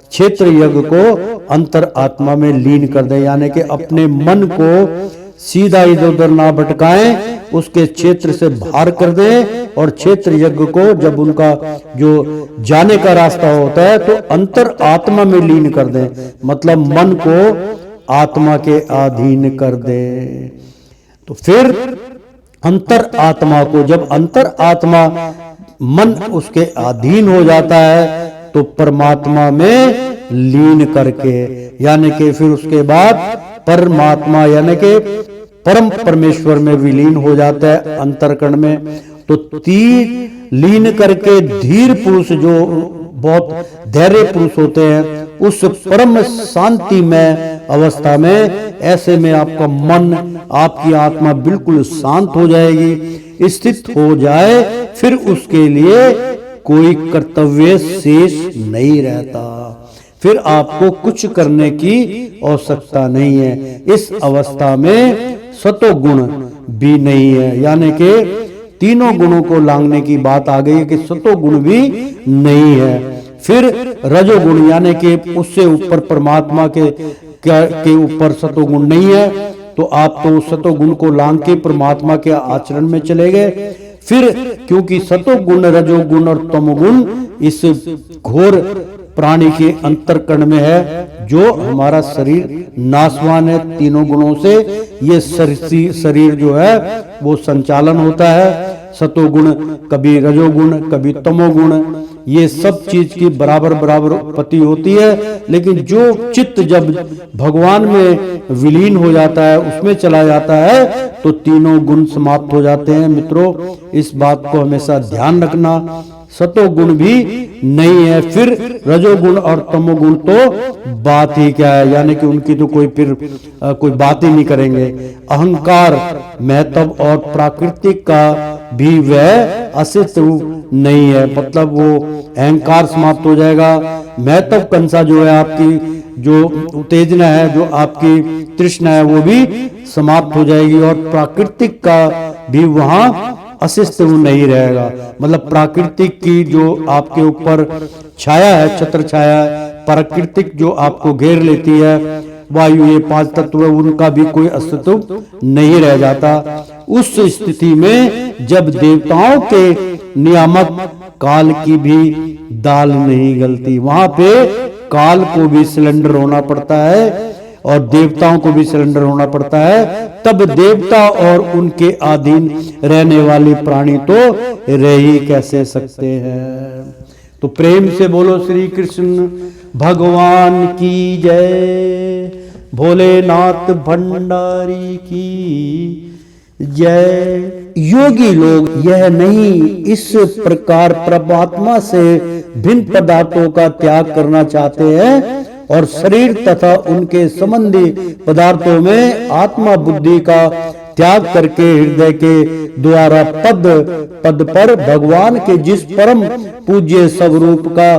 क्षेत्र यज्ञ को अंतरात्मा में लीन कर दे, यानी कि अपने मन को सीधा इधर उधर ना भटकाएं, उसके क्षेत्र से बाहर कर दें। और क्षेत्र यज्ञ को जब उनका जो जाने का रास्ता होता है तो अंतर आत्मा में लीन कर दें, मतलब मन को आत्मा के अधीन कर दें। तो फिर अंतर आत्मा को, जब अंतर आत्मा मन उसके अधीन हो जाता है तो परमात्मा में लीन करके, यानी कि फिर उसके बाद परमात्मा, यानी कि परम परमेश्वर में विलीन हो जाता है अंतरकरण में। तो तीर लीन करके धीर पुरुष, जो बहुत धैर्य पुरुष होते हैं, उस परम शांति में अवस्था में, ऐसे में आपका मन, आपकी आत्मा बिल्कुल शांत हो जाएगी, स्थित हो जाए। फिर उसके लिए कोई कर्तव्य शेष नहीं रहता, फिर आपको कुछ करने की आवश्यकता नहीं है। इस अवस्था में सतोगुण भी नहीं है, यानी कि तीनों गुणों को लांघने की बात आ गई है कि सतोगुण भी नहीं है। फिर रजोगुण, यानी कि उससे ऊपर परमात्मा के ऊपर सतोगुण नहीं है, तो आप तो सतोगुण को लांघ के परमात्मा के आचरण में चले गए। फिर क्योंकि सतोगुण, रजोगुण और तमोगुण इस घोर प्राणी के अंतरकरण में है, जो हमारा शरीर नाशवान है तीनों गुणों से। ये शरीर जो है वो संचालन होता है, सतोगुण, कभी रजोगुण, कभी तमोगुण, ये सब चीज की बराबर बराबर उत्पत्ति होती है। लेकिन जो चित्त जब भगवान में विलीन हो जाता है, उसमें चला जाता है, तो तीनों गुण समाप्त हो जाते हैं। मित्रों, इस बात को हमेशा ध्यान रखना। सतोगुण भी नहीं है, फिर रजोगुण और तमोगुण तो बात ही क्या है, यानी कि उनकी तो कोई बात ही नहीं करेंगे। अहंकार, महत्व और प्राकृतिक का भी वह अस्तित्व नहीं है, मतलब वो अहंकार समाप्त हो जाएगा। महत्व कंसा जो है, आपकी जो उत्तेजना है, जो आपकी तृष्णा है, वो भी समाप्त हो जाएगी। और प्राकृतिक का भी वहां अस्तित्व नहीं रहेगा, मतलब प्राकृतिक की जो आपके ऊपर छाया है, छत्र छाया, प्राकृतिक जो आपको घेर लेती है, वायु, ये 5 तत्व, उनका भी कोई अस्तित्व नहीं रह जाता। उस स्थिति में जब देवताओं के नियामक काल की भी दाल नहीं गलती, वहां पे काल को भी सिलेंडर होना पड़ता है और देवताओं को भी सिलेंडर होना पड़ता है, तब देवता और उनके अधीन रहने वाले प्राणी तो रह ही कैसे सकते हैं। तो प्रेम से बोलो श्री कृष्ण भगवान की जय, भोलेनाथ भंडारी की जय। योगी लोग यह नहीं इस प्रकार परमात्मा से भिन्न पदार्थों का त्याग करना चाहते हैं और शरीर तथा उनके संबंधी पदार्थों में आत्मा बुद्धि का त्याग करके हृदय के द्वारा पद पर भगवान के जिस परम पूज्य स्वरूप का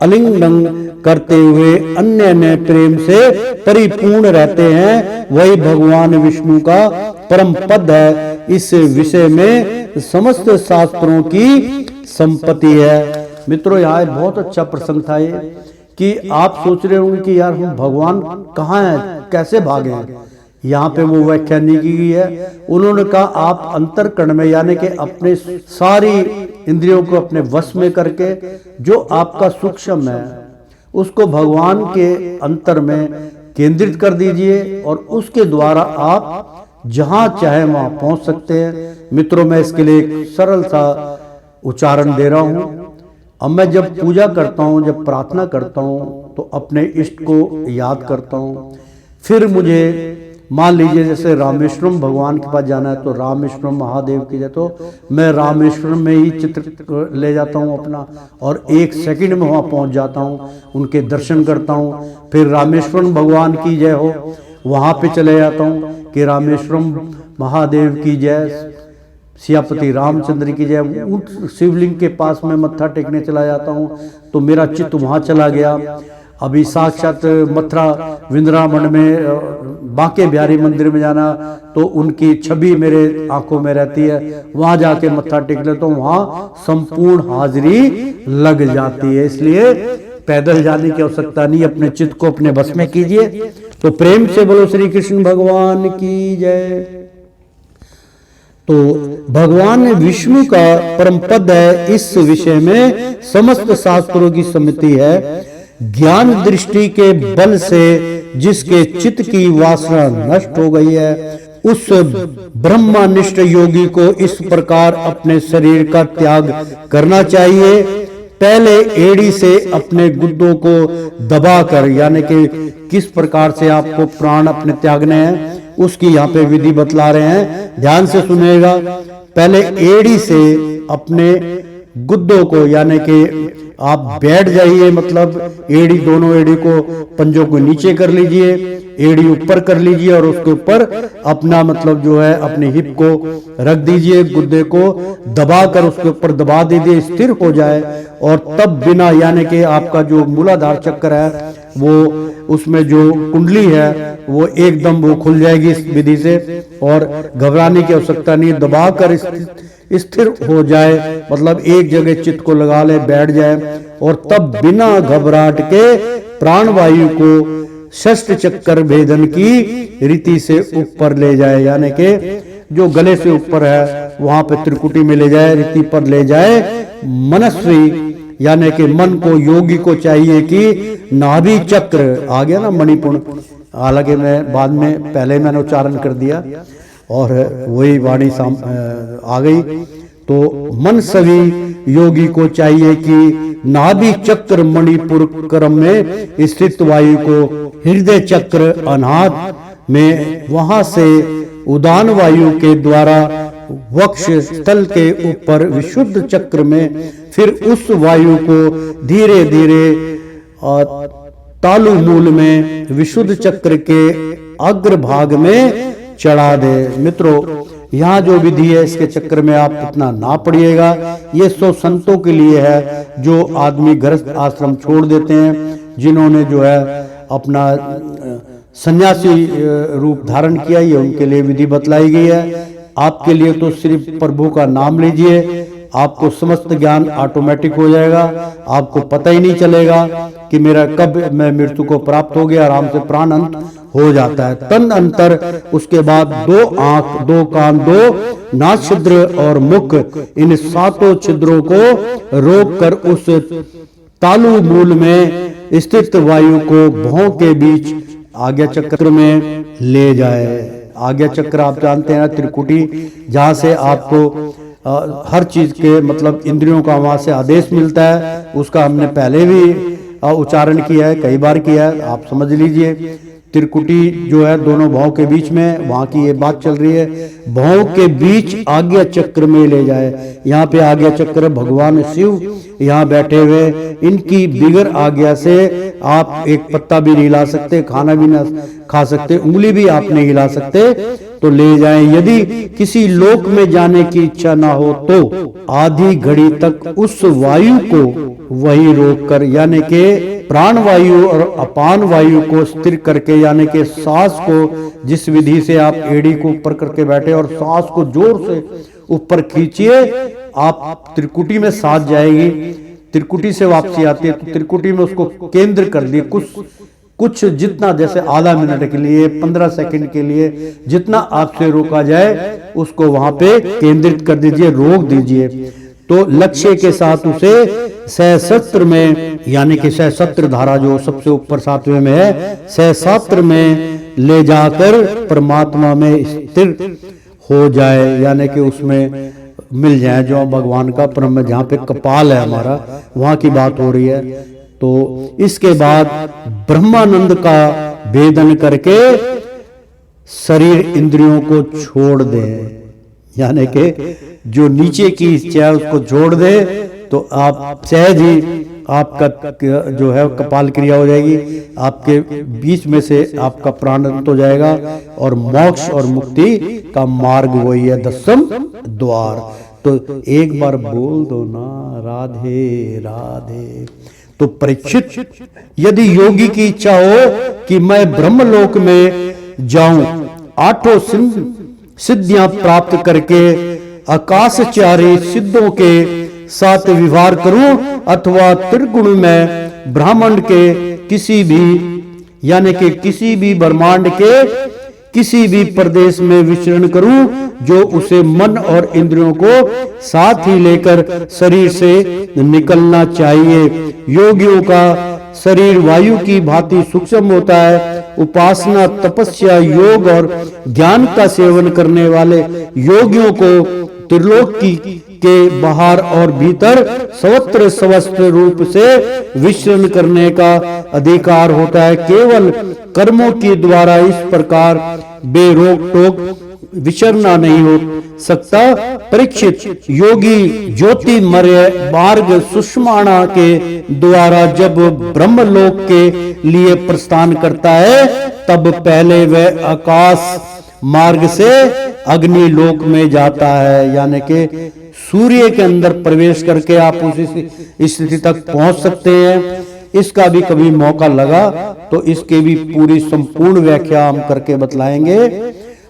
आलिंगन करते हुए अन्य प्रेम से परिपूर्ण रहते हैं, वही भगवान विष्णु का परम पद है। इस विषय में समस्त शास्त्रों की संपत्ति है। मित्रों, यहाँ बहुत अच्छा प्रसंग था ये, कि आप सोच रहे होंगे कि यार हम भगवान कहाँ हैं, कैसे भागे। यहाँ पे वो व्याख्या नहीं की गई है। उन्होंने कहा आप अंतरकरण में, यानी कि अपने सारी इंद्रियों को अपने वश में करके जो आपका सूक्ष्म है उसको भगवान के अंतर में केंद्रित कर दीजिए और उसके द्वारा आप जहां चाहे वहां पहुंच सकते हैं। मित्रों, मैं इसके लिए एक सरल सा उच्चारण दे रहा हूं। अब मैं जब पूजा करता हूं, जब प्रार्थना करता हूं, तो अपने इष्ट को याद करता हूं। फिर मुझे मान लीजिए जैसे रामेश्वरम भगवान के पास जाना है तो रामेश्वरम महादेव की जय, तो मैं रामेश्वरम में ही चित्र ले जाता हूँ अपना और 1 सेकंड में वहाँ पहुँच जाता हूँ, उनके दर्शन करता हूँ। फिर रामेश्वरम भगवान की जय हो, वहाँ पे चले जाता हूँ कि रामेश्वरम महादेव की जय, सियापति रामचंद्र की जय। उस शिवलिंग के पास में मत्था टेकने चला जाता हूँ तो मेरा चित्त वहाँ चला गया। अभी साक्षात मथुरा वृंदावन में बांके बिहारी मंदिर में जाना तो उनकी छवि मेरे आंखों में रहती है, वहां जाके मत्था टेक ले तो वहां संपूर्ण हाजिरी लग जाती है। इसलिए पैदल जाने की आवश्यकता नहीं, अपने चित्त को अपने बस में कीजिए। तो प्रेम से बोलो श्री कृष्ण भगवान की जय। तो भगवान विष्णु का परम पद है, इस विषय में समस्त शास्त्रों की सम्मति है। ज्ञान दृष्टि के बल से जिसके चित्त की वासना नष्ट हो गई है, उस ब्रह्मनिष्ठ योगी को इस प्रकार अपने शरीर का त्याग करना चाहिए। पहले एड़ी से अपने गुद्दों को दबाकर, यानी कि किस प्रकार से आपको प्राण अपने त्यागने हैं उसकी यहाँ पे विधि बतला रहे हैं, ध्यान से सुनिएगा। पहले एड़ी से अपने गुद्दों को, यानी कि आप बैठ जाइए, मतलब एड़ी, दोनों एड़ी को पंजों को नीचे कर लीजिए, एड़ी ऊपर कर लीजिए और उसके ऊपर अपना मतलब जो है अपने हिप को रख दीजिए, गुद्दे को दबाकर उसके ऊपर दबा दीजिए, स्थिर हो जाए। और तब बिना, यानी कि आपका जो मूलाधार चक्र है वो, उसमें जो कुंडली है वो एकदम वो खुल जाएगी इस विधि से, और घबराने की आवश्यकता नहीं। दबाकर स्थिर हो जाए, मतलब एक जगह चित्त को लगा ले, बैठ जाए और तब बिना घबराहट के प्राणवायु को षष्ठ चक्र भेदन की रीति से ऊपर ले जाए, यानी कि जो गले से ऊपर है वहां पे त्रिकुटी में ले जाए, रीति पर ले जाए। मनस्वी, यानी कि मन को, योगी को चाहिए कि नाभि चक्र आ गया ना मणिपुर, हालांकि मैं बाद में, पहले मैंने उच्चारण कर दिया और वही वाणी आ गई। तो मन सभी योगी को चाहिए कि नाभि चक्र मणिपुर क्रम में स्थित वायु को हृदय चक्र अनाहत में, वहां से उदान वायु के द्वारा वक्ष स्थल के ऊपर विशुद्ध चक्र में, फिर उस वायु को धीरे धीरे तालु मूल में विशुद्ध चक्र के अग्रभाग में चढ़ा दे। मित्रों, यहाँ जो विधि है इसके चक्कर में आप इतना ना पड़िएगा, ये सो संतों के लिए है जो आदमी गृहस्थ आश्रम छोड़ देते हैं, जिन्होंने जो है अपना सन्यासी रूप धारण किया, ये उनके लिए विधि बतलाई गई है। आपके लिए तो सिर्फ प्रभु का नाम लीजिए, आपको समस्त ज्ञान ऑटोमेटिक हो जाएगा, आपको पता ही नहीं चलेगा कि मेरा कब मैं मृत्यु को प्राप्त हो गया, आराम से प्राण अंत हो जाता है। तन अंतर, उसके बाद 2 आंख, 2 कान, 2 नाक छिद्र और मुख, इन 7 छिद्रों को रोककर उस तालु मूल में स्थित वायु को भौं के बीच आज्ञा चक्र में ले जाए। आज्ञा चक्र आप जानते हैं, त्रिकुटी, जहां से आपको हर चीज के मतलब इंद्रियों का वहां से आदेश मिलता है। उसका हमने पहले भी उच्चारण किया है, कई बार किया है, आप समझ लीजिए। त्रिकुटी जो है दोनों भाव के बीच में, वहां की ये बात चल रही है। भाव के बीच आज्ञा चक्र में ले जाए। यहाँ पे आज्ञा चक्र भगवान शिव यहाँ बैठे हुए, इनकी बिगर आज्ञा से आप एक पत्ता भी नहीं हिला सकते, खाना भी ना खा सकते, उंगली भी आप नहीं हिला सकते, तो ले जाएं। यदि किसी लोक में जाने की इच्छा ना हो तो आधी घड़ी तक उस वायु को वही रोक कर, यानी कि प्राण वायु और अपान वायु को स्थिर करके, यानी कि सांस को जिस विधि से आप एड़ी को ऊपर करके बैठे और सांस को जोर से ऊपर खींचिए, आप त्रिकुटी में सांस जाएगी। त्रिकुटी से वापसी आती है तो त्रिकुटी में उसको केंद्र कर दिए, कुछ जितना, जैसे आधा मिनट के लिए, 15 सेकंड के लिए, जितना आपसे रोका जाए उसको वहां पे केंद्रित कर दीजिए, रोक दीजिए। तो लक्ष्य के साथ उसे सहस्त्र में, यानी कि सहस्त्र धारा जो सबसे ऊपर 7वें में है, सहस्त्र में ले जाकर परमात्मा में स्थिर हो जाए, यानी कि उसमें मिल जाए जो भगवान का परम, जहाँ पे कपाल है हमारा, वहां की बात हो रही है। तो इसके बाद ब्रह्मानंद का भेदन करके शरीर इंद्रियों को छोड़ दे, यानी कि जो नीचे की इच्छा है उसको छोड़ दे, तो आप सहज ही आपका जो है कपाल क्रिया हो जाएगी, आपके बीच में से आपका प्राण अंत हो जाएगा, और मोक्ष और मुक्ति का मार्ग वही है 10वां द्वार। तो एक बार बोल दो ना राधे राधे। तो परीक्षित, यदि योगी की इच्छा हो कि मैं ब्रह्मलोक में जाऊं, 8 सिद्धियां प्राप्त करके आकाशचारी सिद्धों के साथ विवाह करूं, अथवा त्रिगुण में ब्रह्मांड के किसी भी, यानी कि किसी भी ब्रह्मांड के किसी भी प्रदेश में विचरण करूं, जो उसे मन और इंद्रियों को साथ ही लेकर शरीर से निकलना चाहिए। योगियों का शरीर वायु की भांति सूक्ष्म होता है। उपासना, तपस्या, योग और ज्ञान का सेवन करने वाले योगियों को त्रिलोक के बाहर और भीतर सर्वत्र स्वस्थ रूप से विचरण करने का अधिकार होता है। केवल कर्मों के द्वारा इस प्रकार बेरोक टोक विचरना नहीं हो सकता। परीक्षित, योगी ज्योतिर्मय मार्ग सुषुम्ना के द्वारा जब ब्रह्मलोक के लिए प्रस्थान करता है, तब पहले वह आकाश मार्ग से अग्नि लोक में जाता है, यानी कि सूर्य के अंदर प्रवेश करके आप उसी स्थिति तक पहुंच सकते हैं। इसका भी कभी मौका लगा तो इसके भी पूरी संपूर्ण व्याख्या हम करके बतलाएंगे।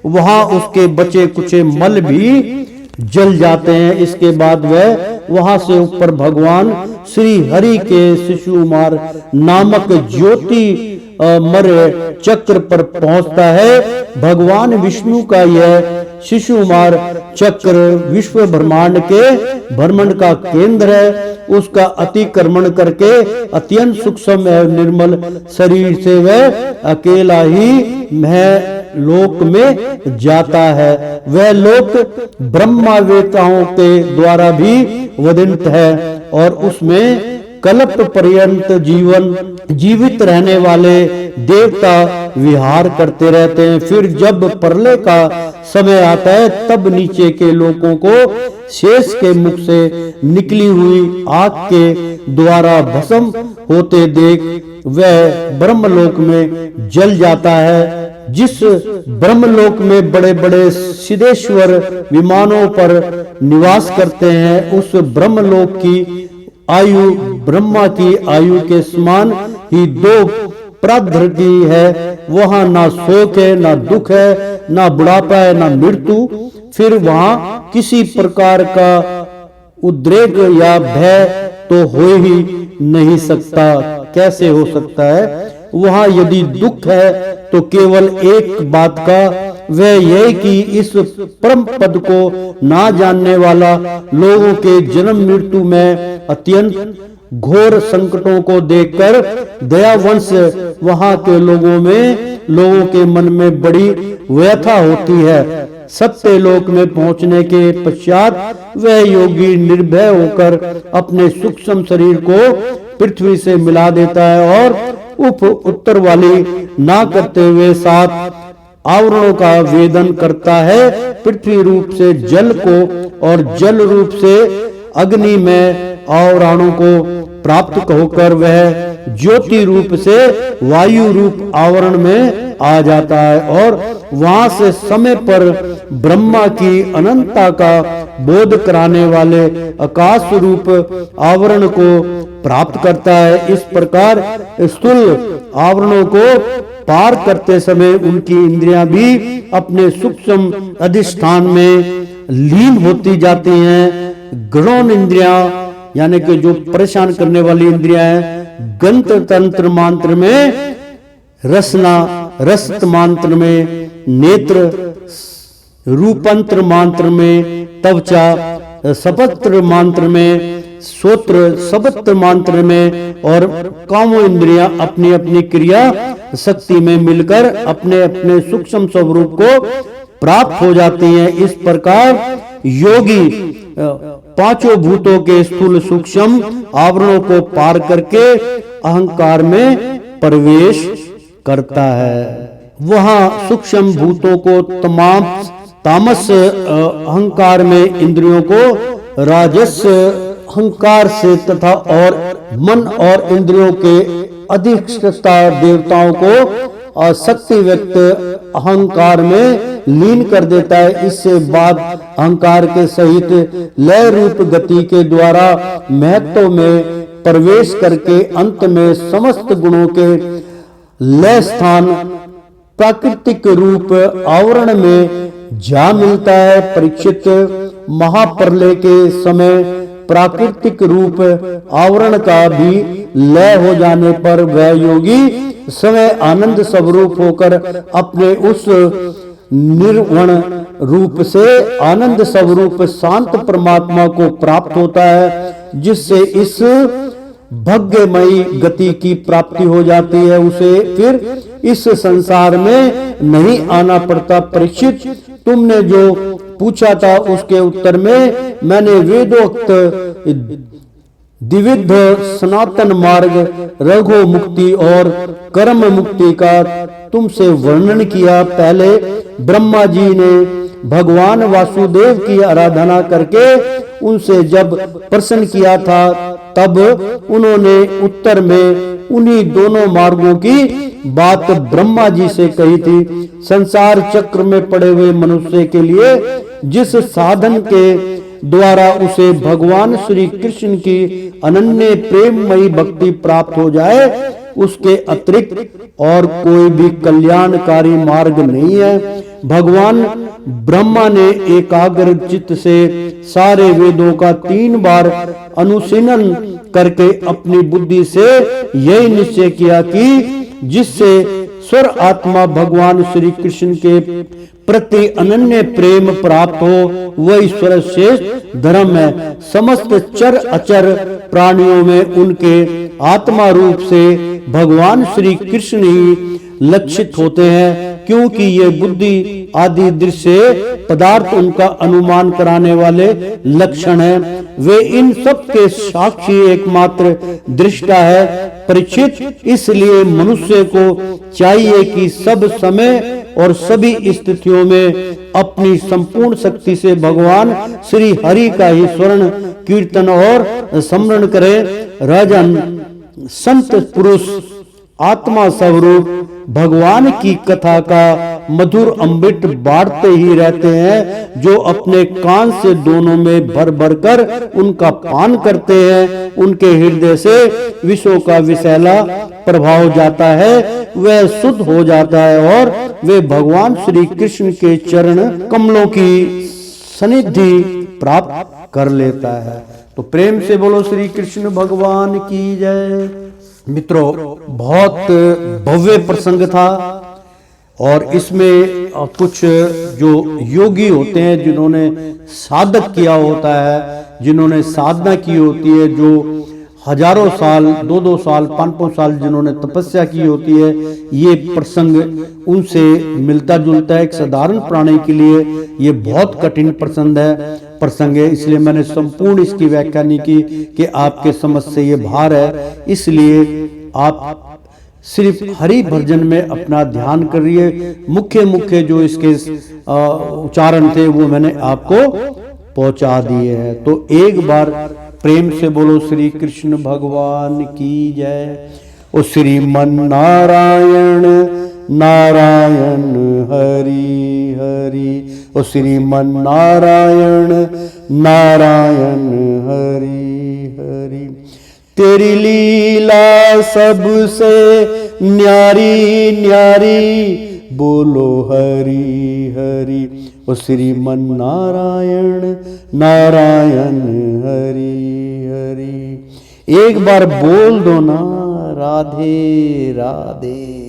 वहां उसके बचे कुछ मल भी जल जाते हैं। इसके बाद वह वहां से ऊपर भगवान श्री हरि के शिशुमार नामक ज्योति मर्य चक्र पर पहुंचता है। भगवान विष्णु का यह शिशुमार चक्र विश्व ब्रह्मांड के भ्रमण का केंद्र है। उसका अतिक्रमण करके अत्यंत सूक्ष्म एवं निर्मल शरीर से वह अकेला ही मह लोक में जाता है। वह लोक ब्रह्मवेताओं के द्वारा भी वदित है और उसमें कल्प पर्यंत जीवित रहने वाले देवता विहार करते रहते हैं। फिर जब प्रलय का समय आता है, तब नीचे के लोगों को शेष के मुख से निकली हुई आग के द्वारा भस्म होते देख वह ब्रह्मलोक में जल जाता है। जिस ब्रह्मलोक में बड़े बड़े सिद्धेश्वर विमानों पर निवास करते हैं, उस ब्रह्मलोक की आयु ब्रह्मा की आयु के समान ही 2 प्राद्र की है। वहां ना शोक है, ना दुख है, ना बुढ़ापा है, ना मृत्यु। फिर वहां किसी प्रकार का उद्रेक या भय तो हो ही नहीं सकता। कैसे हो सकता है? वहां यदि दुख है तो केवल एक बात का, वह यह कि इस परम पद को ना जानने वाला लोगों के जन्म मृत्यु में अत्यंत घोर संकटों को देखकर दयावंश वहां के लोगों के मन में बड़ी व्यथा होती है। सत्य लोक में पहुंचने के पश्चात वह योगी निर्भय होकर अपने सूक्ष्म शरीर को पृथ्वी से मिला देता है और उत्तर वाली ना करते हुए 7 आवरणों का वेदन करता है। पृथ्वी रूप से जल को और जल रूप से अग्नि में आवरणों को प्राप्त होकर वह ज्योति रूप से वायु रूप आवरण में आ जाता है और वहां से समय पर ब्रह्मा की अनंतता का बोध कराने वाले आकाश रूप आवरण को प्राप्त करता है। इस प्रकार स्थूल आवरणों को पार करते समय उनकी इंद्रियां भी अपने सूक्ष्म अधिष्ठान में लीन होती जाती हैं। गौण इंद्रियां, यानी कि जो परेशान करने वाली इंद्रियां हैं, गंत्र तंत्र मंत्र में, रसना रसत मंत्र में, नेत्र रूपंत्र मंत्र में, त्वचा सपत्र मंत्र में, सूत्र सपत्र मंत्र में, और कामो इंद्रियां अपनी अपनी क्रिया शक्ति में मिलकर अपने अपने सूक्ष्म स्वरूप को प्राप्त हो जाती हैं। इस प्रकार योगी पांचों भूतों के स्थूल सूक्ष्म आवरणों को पार करके अहंकार में प्रवेश करता है। वहां सूक्ष्म भूतों को तमाम तामस अहंकार में, इंद्रियों को राजस अहंकार से तथा और मन और इंद्रियों के अधिष्ठाता देवताओं को शक्ति व्यक्त अहंकार में लीन कर देता है। इससे बाद अहंकार के सहित लय रूप गति के द्वारा महत्व में प्रवेश करके अंत में समस्त गुणों के लय स्थान प्राकृतिक रूप आवरण में जा मिलता है। परीक्षित, महाप्रलय के समय प्राकृतिक रूप आवरण का भी लय हो जाने पर वह योगी समय आनंद स्वरूप होकर अपने उस निर्वण रूप से आनंद स्वरूप शांत परमात्मा को प्राप्त होता है, जिससे इस भाग्यमयी गति की प्राप्ति हो जाती है। उसे फिर इस संसार में नहीं आना पड़ता। परीक्षित, तुमने जो पूछा था उसके उत्तर में मैंने वेदोक्त द्विविध सनातन मार्ग, रघु मुक्ति और कर्म मुक्ति का तुमसे वर्णन किया। पहले ब्रह्मा जी ने भगवान वासुदेव की आराधना करके उनसे जब प्रश्न किया था, तब उन्होंने उत्तर में उन्हीं दोनों मार्गों की बात ब्रह्मा जी से कही थी। संसार चक्र में पड़े हुए मनुष्य के लिए जिस साधन के द्वारा उसे भगवान श्री कृष्ण की अनन्य प्रेममयी भक्ति प्राप्त हो जाए, उसके अतिरिक्त और कोई भी कल्याणकारी मार्ग नहीं है। भगवान ब्रह्मा ने एकाग्र चित्त से सारे वेदों का 3 बार अनुशीलन करके अपनी बुद्धि से यही निश्चय किया कि जिससे स्वर आत्मा भगवान श्री कृष्ण के प्रति अनन्य प्रेम प्राप्त हो, वही सर्वश्रेष्ठ धर्म है। समस्त चर अचर प्राणियों में उनके आत्मा रूप से भगवान श्री कृष्ण ही लक्षित होते हैं, क्योंकि ये बुद्धि आदि दृश्य पदार्थ उनका अनुमान कराने वाले लक्षण हैं। वे इन सब के साक्षी एकमात्र दृष्टा है। परीक्षित, इसलिए मनुष्य को चाहिए कि सब समय और सभी स्थितियों में अपनी संपूर्ण शक्ति से भगवान श्री हरि का ही स्वर्ण कीर्तन और स्मरण करे। राजन, संत पुरुष आत्मा स्वरूप भगवान की कथा का मधुर अमृत बांटते ही रहते हैं, जो अपने कान से दोनों में भर भर कर उनका पान करते हैं। उनके हृदय से विषयों का विषैला प्रभाव जाता है, वह शुद्ध हो जाता है और वे भगवान श्री कृष्ण के चरण कमलों की सनिधि प्राप्त कर लेता है। तो प्रेम से बोलो श्री कृष्ण भगवान की जय। मित्रों, बहुत भव्य प्रसंग था और इसमें कुछ जो योगी होते हैं, जिन्होंने साधक किया होता है, जिन्होंने साधना की होती है, जो हजारों साल, 2-2 साल, 5-5 साल जिन्होंने तपस्या की होती है, ये प्रसंग उनसे मिलता जुलता है। एक साधारण प्राणी के लिए ये बहुत कठिन प्रसंग है। इसलिए मैंने संपूर्ण इसकी व्याख्या नहीं की कि आपके समझ से ये भार है। इसलिए आप सिर्फ हरि भजन में अपना ध्यान करिए। मुख्य जो इसके उच्चारण थे वो मैंने आपको पहुंचा दिए हैं। तो एक बार प्रेम से बोलो श्री कृष्ण भगवान की जय। ओ श्रीमन नारायण नारायण हरि हरि, ओ श्रीमन नारायण नारायण हरि हरि। तेरी लीला सबसे न्यारी न्यारी, बोलो हरि हरि। ओ श्रीमन नारायण नारायण हरि हरि। एक बार बोल दो ना, राधे राधे।